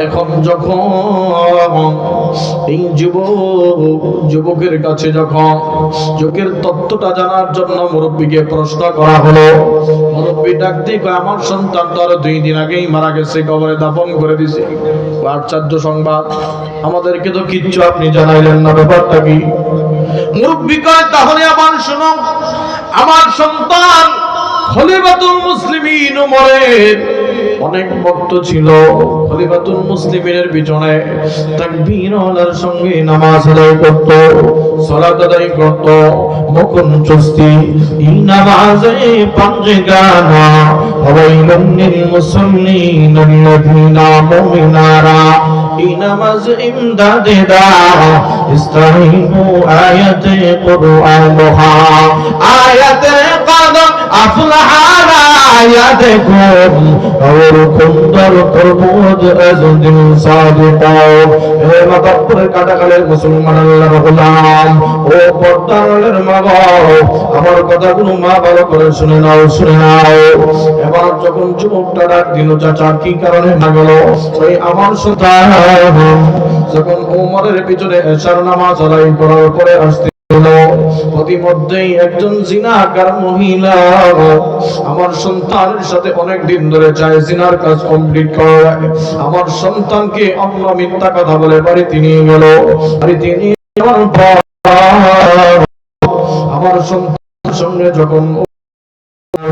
[SPEAKER 1] এখন যখন এই যুবকের কাছে যখন যুবকের তত্ত্বটা জানার জন্য মুরব্বীকে প্রশ্ন করা হলো, মুরব্বী ডাক দিয়ে কয়, আমার সন্তান তো আরো 2 দিন আগেই মারা গেছে, কবরে দাফন করে দিছে। আশ্চর্য সংবাদ, আমাদেরকে তো কিচ্ছু আপনি জানাইলেন না, ব্যাপারটা কি? মুরব্বী কয়, তাহলে আবার শোনো, আমার সন্তান খলিফাতুল মুসলিমিন ওমরের অনেক ভক্ত ছিল। খলিফাতুল মুসলিমিনের পিছনে তাকবীরের সঙ্গে নামাজ আদায় করত, সালাত আদায় করত। মুকুন চুস্তি এই নামাজে পাঞ্জে গানা, ওয়াইলুন লিল মুসাল্লিন আল্লাযীনা মুমিনারা, এই নামাজ ইমদাদে দা ইস্তাহিনু আয়াতে কুরআনহা, আয়াতে কদম আফলাহা আয়াতে কুম और कुंदर तरबूज अज़दिन सादिका। হে মাতাপুরের কাটাকালের মুসলমান আল্লাহর গোলাম, ও পর্দারের মা গো, আমার কথাগুলো মা ভালো করে শুনে নাও, শুনে নাও। এবার যখন যুবকটা ডাক দিল, চাচা কি কারণে না গেল? ওই আমার সন্তান যখন ওমরের পিছনে এশার নামাজ আদায় করার পরে আসতে প্রতিমধ্যেই একজন জিনাকার মহিলা আমার সন্তানের সাথে অনেক দিন ধরে চায় জিনার কাজ কমপ্লিট করে। আমার সন্তানকে অন্য মিথ্যা কথা বলে বাড়িতে নিয়ে গেল। বাড়িতে নিয়ে যাওয়ার পর আমার সন্তানের সঙ্গে যখন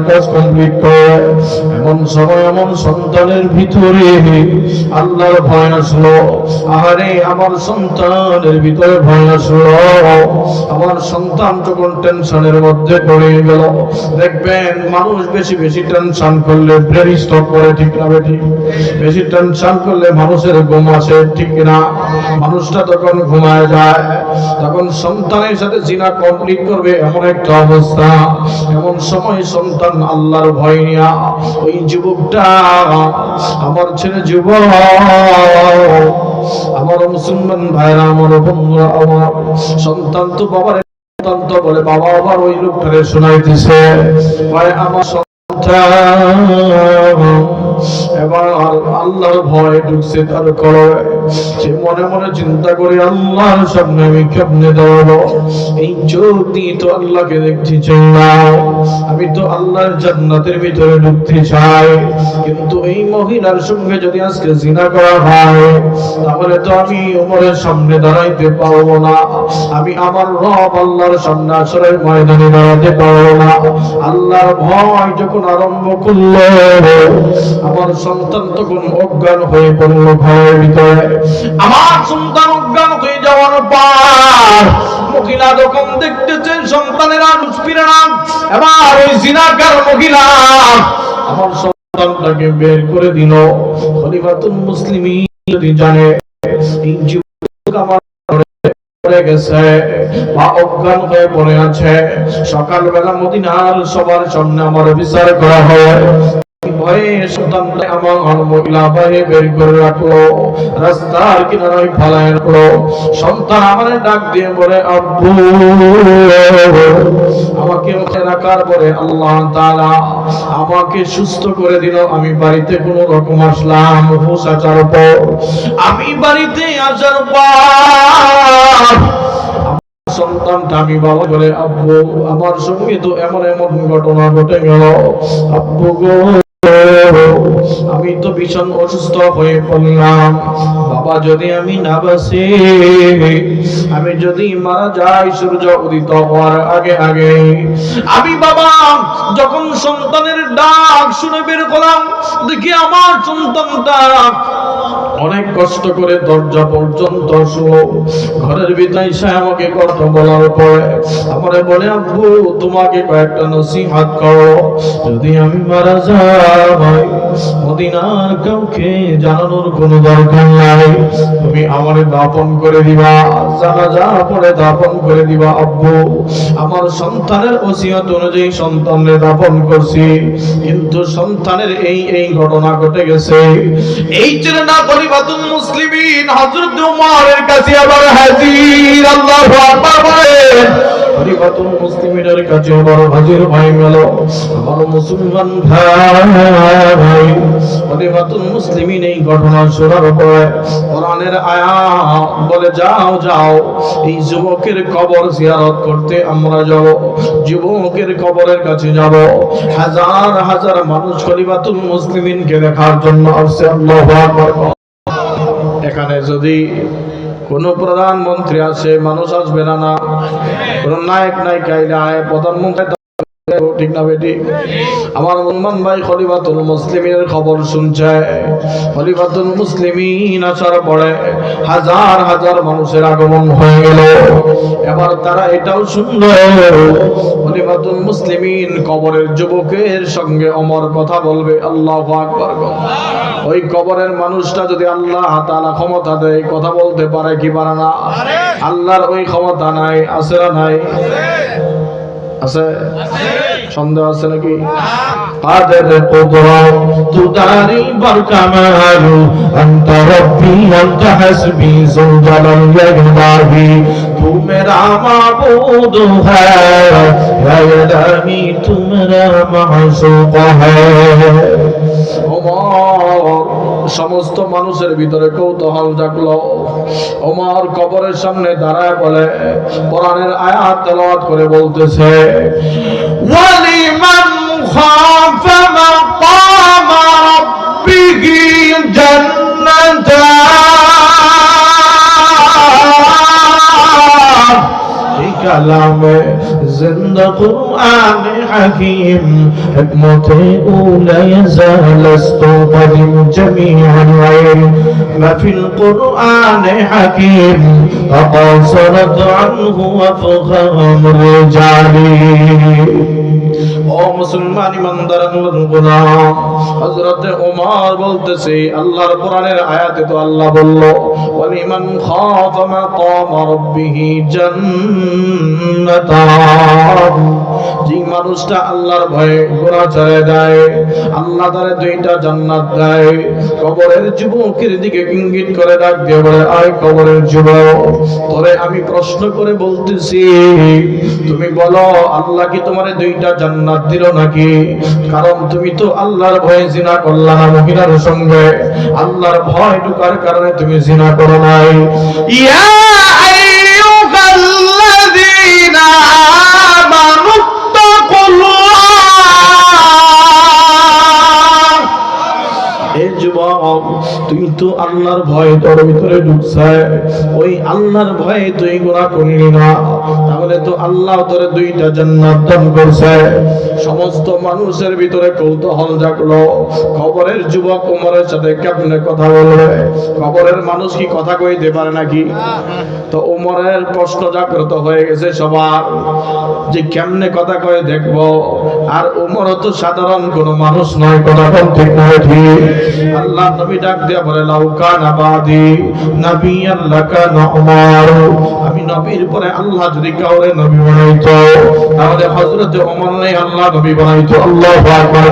[SPEAKER 1] কাজ কমপ্লিট করে, এমন সময় এমন সন্তানের ভিতরে আল্লাহর ভয় আসলো। আরে আমার সন্তানের ভিতরে ভয় আসলো। আমার সন্তান যখন টেনশনের মধ্যে পড়ে গেল, দেখবেন মানুষ বেশি বেশি টেনশন করলে ব্রেন স্ট্রোক করে, ঠিক না বেটি? বেশি টেনশন করলে মানুষের ঘুম আসে, ঠিক না? মানুষটা তখন ঘুমায় যায়। তখন সন্তানের সাথে জিনা কমপ্লিট করবে এমন একটা অবস্থা। এমন সময় সন্তান আল্লাহর ভয় নিয়া ওই যুবকটা, আমার ছেলে যুবক, আমার মুসলমান ভাইরা, আমার বন্ধুরা, আমার সন্তান তো বাবার সন্তান তো বলে বাবা আবার ওই লোকটারে শোনাইতেছে, ভাই আমার সন্তান। এবার আল্লাহর ভয় ঢুকছে তার কলবে। সে মনে মনে চিন্তা করে আল্লাহর সামনে আমি কেমনে দাঁড়াবো? এই চোখ দিয়ে তো আল্লাহকে দেখতে চাই না, আমি তো আল্লাহর জান্নাতের ভিতরে ঢুকতে চাই। কিন্তু এই মহিলার সঙ্গে যদি আজকে জিনা করা হয়, তাহলে তো আমি ওমরের সামনে দাঁড়াইতে পারবো না, আমি আমার রব আল্লাহর সামনে আসরের ময়দানে দাঁড়াতে পারবো না। আল্লাহর ভয় যখন আরম্ভ করলো, আমার সন্তান তখন অজ্ঞান হয়ে পড়ল ঘরের ভিতরে। আমার সন্তান অজ্ঞান হয়ে যাওয়ার পর মহিলা যখন দেখতেছেন সন্তানের আর ফিরে না, এবার ওই জিনাকার মহিলা আমার সন্তানটাকে বের করে দিল। খলিফাতুল মুসলিমিন যদি জানে এই যুবক আমার পড়ে গেছে বা অজ্ঞান হয়ে পড়ে আছে, সকালবেলা মদিনার সবার সামনে আমার বিচার করা হয়, ভয়ে সন্তানটা আমার মহিলা বাইরে বের করে রাখলো, রাস্তার কিনারায় ফালায় রাখলো। সন্তান আমার ডাক দিয়ে বলে আব্বু। আমাকে রাখার পরে আল্লাহ তাআলা আমাকে সুস্থ করে দিল। আমি বাড়িতে কোনো রকম আসলাম, হুঁশ আসার পর, আমি বাড়িতে আসার পর সন্তানটা আমি বাবা বলে আব্বু আমার সঙ্গে তো এমন এমন ঘটনা ঘটে গেল, আব্বু গো আমি তো ভীষণ অসুস্থ হয়ে পড়লাম। বাবা যদি আমি না বাঁচি, আমি যদি মারা যাই সূর্য উদিত হওয়ার আগে আগে, আমি বাবা যখন সন্তানের ডাক শুনে বের করলাম, দেখি আমার সন্তানটা অনেক কষ্ট করে দরজা পর্যন্ত আসলো। ঘরের ভিতরে এসে আমাকে কথা বলার পরে আমারে বলে আব্বু তোমাকে কয়েকটা নসিহত করো, যদি আমি মারা যাই মদিনার কাউকে জানানোর কোনো দরকার নাই, তুমি আমারে দাফন করে দিবা, জানাজা পড়ে দাফন করে দিবা। আব্বু আমার সন্তানের ওসিয়ত অনুযায়ী সন্তানকে দাফন করছি, কিন্তু সন্তানের এই এই ঘটনা ঘটে গেছে। এই জন্য না খলিফাতুল মুসলিমিন হযরত ওমরের কাছে আবার হাজির। আল্লাহু আকবার বলেন। খলিফাতুল মুসলিমিনের কাছে বড় হাজির হয়ে গেল। আমার মুসলমান ভাই, খলিফাতুল মুসলিমিন এই ঘটনা শোনার পরে কোরআনের আয়াত বলে যাও যাও এই যুবকের কবর জিয়ারত করতে আমরা যাব। যুবকের কবরের কাছে যাব। হাজার হাজার মানুষ খলিফাতুল মুসলিমিনকে দেখার জন্য আসছে। আল্লাহু আকবার। এখানে যদি কোন প্রধানমন্ত্রী আসে মানুষ আসবে না? না। কোন নায়ক নায়িকা আয় প্রধানমন্ত্রী, ঠিক না বেটি? আমার মুসলমান ভাই খলিফাতুল মুসলিমিনের খবর শুনছে। খলিফাতুল মুসলিমিন আসার পরে হাজার হাজার মানুষের আগমন হয়ে গেল। এবার তারা এটাও শুনল খলিফাতুল মুসলিমিন কবরের যুবকের সঙ্গে ওমর কথা বলবে। আল্লাহু আকবার। ওই কবরের মানুষটা যদি আল্লাহ তাআলা ক্ষমতা দেয় কথা বলতে পারে কি পারে না? আল্লাহর ওই ক্ষমতা নাই, আছে না নাই? আছে? সন্দেহ আছে নাকি? قادر قدرة تداري بركمال أنت ربي أنت حسبي ذو الجلال والإكرام तू मेरा माबूद है या इलाही तू मेरा माशूक है। সমস্ত মানুষের ভিতরে কৌতূহল জাগলো। ওমর কবরের সামনে দাঁড়ায় বলে, কোরআনের আয়াত তেলাওয়াত করে বলতেছে, ওয়ালিমান খাফা মাকাম রাব্বিহি জান্নাতান। এই কালামে জিন্দা কুরআন হাকিম হিকমতে উলা ইয়াজালাস্তু কাদিম জামিআন মা ফিল কুরআন হাকিম ফাকাসরাত আনহু আফখাম রিজালি। ও মুসলমান ইমানদার গোলাম, হযরত ওমর বলতেছে, আল্লাহর কোরআনের আয়াতে তো আল্লাহ বলল, ওয়ালিমান খাফা মাকাম রাব্বিহি জান্নাতান। যে মানুষটা আল্লাহর ভয়ে গুনাহ ছেড়ে দেয়, আল্লাহ তারে দুইটা জান্নাত দেয়। কবরের যুবকের দিকে ইঙ্গিত করে ডাক দিয়ে বলে, আয় কবরের যুবক, তোরে আমি প্রশ্ন করে বলতেছি, তুমি বলো আল্লাহ কি তোমারে দুইটা জান্নাত দিল নাকি? কারণ তুমি তো আল্লাহর ভয়ে জিনা করলা না মহিলার সঙ্গে, আল্লাহর ভয় ঢুকার কারণে তুমি জিনা করো নাই। ইয়া আইয়ুহাল্লাযীনা আমানু তাকুল্লাহ। এ যুবক, তুই তো আল্লাহর ভয় তোর ভিতরে ঢুকছে, ওই আল্লাহর ভয়ে তুই গুনাহ করলি না, তাহলে তো আল্লাহ তোরে দুইটা জান্নাত দান করছে। সমস্ত মানুষের ভিতরে কৌতূহল জাগলো, কবরের যুবক ওমরের সাথে কেমনে কথা বলবে? কবরের মানুষ কি কথা কইতে পারে নাকি? তো ওমরের প্রশ্ন জাগ্রত হয়ে গেছে সবার, যে কেমনে কথা কয়ে দেখবো। আর ওমর তো সাধারণ কোনো মানুষ নয়, কথা বলতে নয় ঠিক। আল্লাহ নবী ডাক দিয়া বলে, লাউ কানা বাদি নাবিয়ান লাকানা ওমর। আমি নবীর পরে আল্লাহ যদি কাউরে নবী বানাইতো, তাহলে হযরত ওমর নাই আল্লাহ নবী বানাইতো। আল্লাহু আকবার।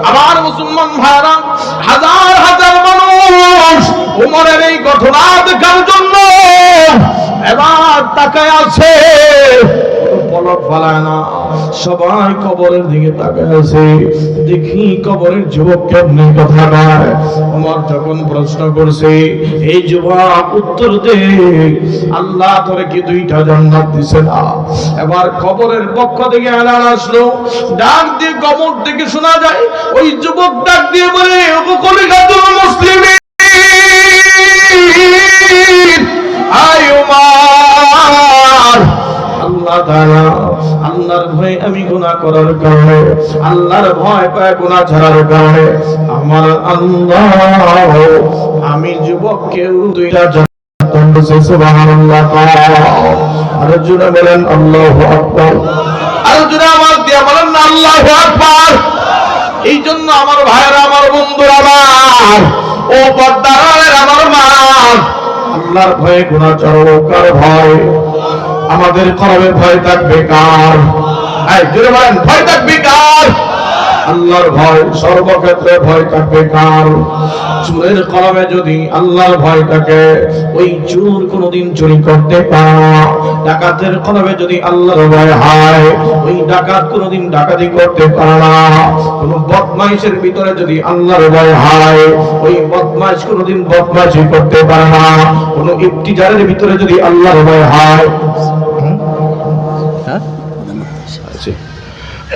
[SPEAKER 1] আমার মুসলমান ভাইরা, হাজার হাজার মানুষ ওমরের এই ঘটনা দেখার জন্য এবার তাকায় আছে, পলক ফালায় না, সবাই কবরের দিকে তাকায় আছে, দেখি কবরের যুবক কেমনে কথা কয়। ওমর যখন প্রশ্ন করছে, এই যুবক উত্তর দে, আল্লাহ তোরে কি দুইটা জান্নাত দিছে না? এবার কবরের পক্ষ থেকে এলান আসলো, ডাক দিয়ে কবর থেকে শোনা যায়, ওই যুবক ডাক দিয়ে বলে, ওগো কলিজাতুল মুসলিমিন, আয় ওমর, আল্লাহ তাআলা আল্লাহর ভয়ে আমি গুনাহ করার কারণে, আল্লাহর ভয় পায় গুনাহ ছাড়ার কারণে আমার আল্লাহ আমি যুবককেও দুইটা জান্নাত দান করেছে। সুবহানাল্লাহ। আর জোরে বলেন আল্লাহু আকবার। আর জোরে আওয়াজ দিয়ে বলেন আল্লাহু আকবার। এই জন্য আমার ভাইরা, আমার বন্ধুরা, আমার ও পর্দার আমার মা, আল্লাহর ভয়ে গুনাহ ছাড়ো। কার ভয়? আমাদের কলবে ভয় থাকবে কার? এই জোরে বলেন, ভয় থাকবে কার? আল্লাহর ভয় সর্বক্ষেত্রে ভয় থাকবে কার? চোরের কলবে যদি আল্লাহর ভয় থাকে, ওই চোর কোনোদিন চুরি করতে পারে না। ডাকাতের কলবে যদি আল্লাহর ভয় হয়, ওই ডাকাত কোনোদিন ডাকাতি করতে পারে না। কোন বদমাইশের ভিতরে যদি আল্লাহর ভয় হয়, ওই বদমাইশ কোনোদিন বদমাইশি করতে পারে না। কোন ইফতিজারের ভিতরে যদি আল্লাহর ভয় হয়,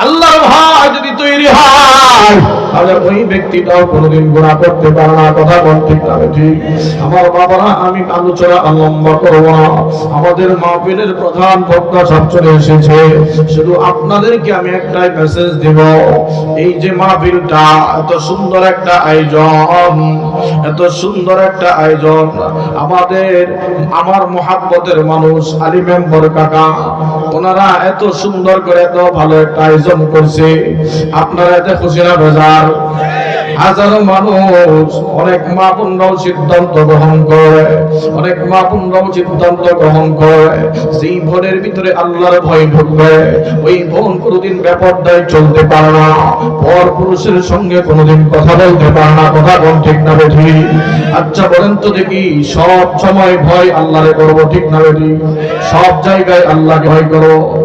[SPEAKER 1] আল্লাহর ভয় যদি তৈরি হয়, তাহলে ওই ব্যক্তিটাও কোনোদিন গুনাহ করতে পারে না। কথা বলতে পারে ঠিক। আমার বাবারা, আমি আলোচনা লম্বা করব না, আমাদের মাহফিলের প্রধান বক্তা সব চলে এসেছে। শুধু আপনাদেরকে আমি একটাই মেসেজ দেব, এই যে মাহফিলটা এত সুন্দর একটা আয়োজন, এত সুন্দর একটা আয়োজন, আমার মহাব্বতের মানুষ আলী মেম্বর কাকা, ওনারা এত সুন্দর করে এত ভালো একটা আয়োজন করছে। আপনারা এতে খুশি না বেজার? হাজারো মানুষ, অনেক মা বোনরাও সিদ্ধান্ত গ্রহণ করে, অনেক মা বোনরাও সিদ্ধান্ত গ্রহণ করে, যেই বোনের ভিতরে আল্লাহর ভয় ঢুকবে, ওই বোন কোনোদিন বেপরদায় চলতে পারে না, পর পুরুষের সঙ্গে কোনোদিন কথা বলতে পারে না। কথা বল ঠিক না বেঠি? আচ্ছা বলেন তো দেখি, সব সময় ভয় আল্লাহরে করবো ঠিক না বেঠি? সব জায়গায় আল্লাহকে ভয়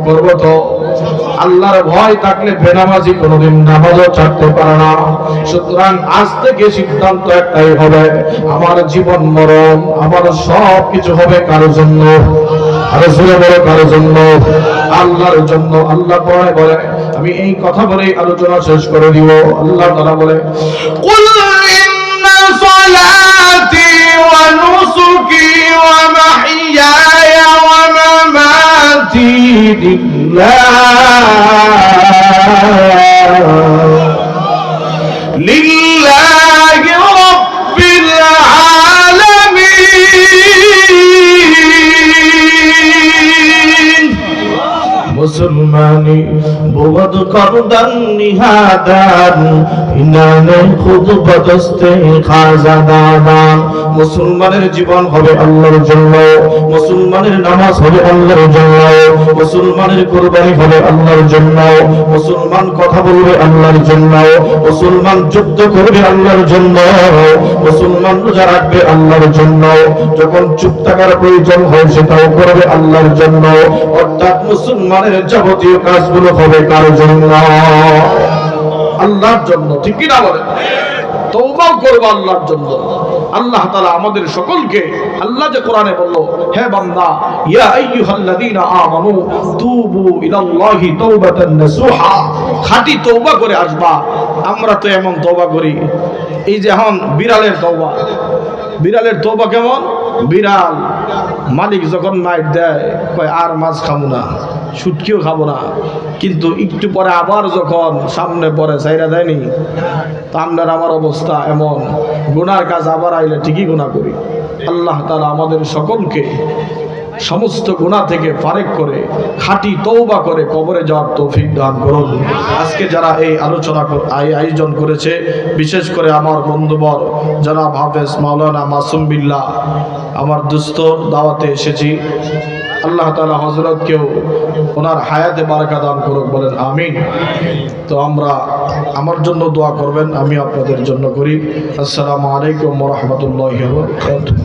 [SPEAKER 1] করবো তো? আল্লাহর ভয় থাকলে বেনামাজি কোনোদিন নামাজও ছাড়তে পারে না। সুতরাং আজ থেকে সিদ্ধান্ত একটাই হবে, আমার জীবন মরণ, আমার সব কিছু হবে কারোর জন্য। আরে জোরে বলো কারোর জন্য? আল্লাহর জন্য। আল্লাহ কোরআনে বলে, আমি এই কথা বলেই আলোচনা শেষ করে দিব। আল্লাহ তাআলা বলে, কুল ইন্না সালাতি ওয়া নুসুকি ওয়া মাহইয়ায়া ওয়া মামাতি লিল্লাহি রাব্বিল আলামিন। মুসলমানি বহুত করদান নিহাদান ইনানে খুদ বদস্তে খাজাদান। মুসলমানের জীবন হবে আল্লাহর জন্য, মুসলমানের নামাজ হবে আল্লাহর জন্য, মুসলমানের কুরবানি হবে আল্লাহর জন্য, মুসলমান কথা বলবে আল্লাহর জন্য, মুসলমান যুদ্ধ করবে আল্লাহর জন্য, মুসলমান রোজা রাখবে আল্লাহর জন্য, যখন চুপ থাকার প্রয়োজন হয় সেটাও করবে আল্লাহর জন্য। অর্থাৎ মুসলমানের যাবতীয় কাজগুলো হবে কার জন্য? আল্লাহর জন্য। ঠিক কি না বলেন? তওবা করব আল্লাহর জন্য। আল্লাহ তাআলা আমাদের সকলকে, আল্লাহ যে কোরআনে বলল, হে বান্দা, ইয়া আইয়ুহাল্লাযীনা আমানু তুবু ইলাল্লাহি তাওবাতান নাসুহা, খাঁটি তওবা করে আসবা। আমরা তো এমন তওবা করি, এই যে এখন বিড়ালের তওবা, বিড়ালের তওবা কেমন? বিড়াল মালিক যখন মাইট দেয় কয় আর মাছ খাবো না, শুটকিও খাবো না, কিন্তু একটু পরে আবার যখন সামনে পরে চাইরা দেয়নি, তা আপনার আমার অবস্থা এমন, গুনার কাজ আবার আইলে ঠিকই গুনাহ করি। আল্লাহ তাআলা আমাদের সকলকে সমস্ত গুনাহ থেকে ফারেক করে খাঁটি তওবা করে কবরে যাওয়ার তৌফিক দান করুন। আজকে যারা এই আলোচনা আয়োজন করেছে, বিশেষ করে আমার বন্ধুবর জনাব হাফেজ মাওলানা মাসুম বিল্লাহ, আমার দুস্থ দাওয়াতে এসেছি। আল্লাহ তাআলা হযরতকেও ওনার হায়াতে বারাকা দান করুক, বলেন আমিন। তো আমরা, আমার জন্য দোয়া করবেন, আমি আপনাদের জন্য করি। আসসালামু আলাইকুম ওয়া রাহমাতুল্লাহি ওয়া বারাকাতুহু।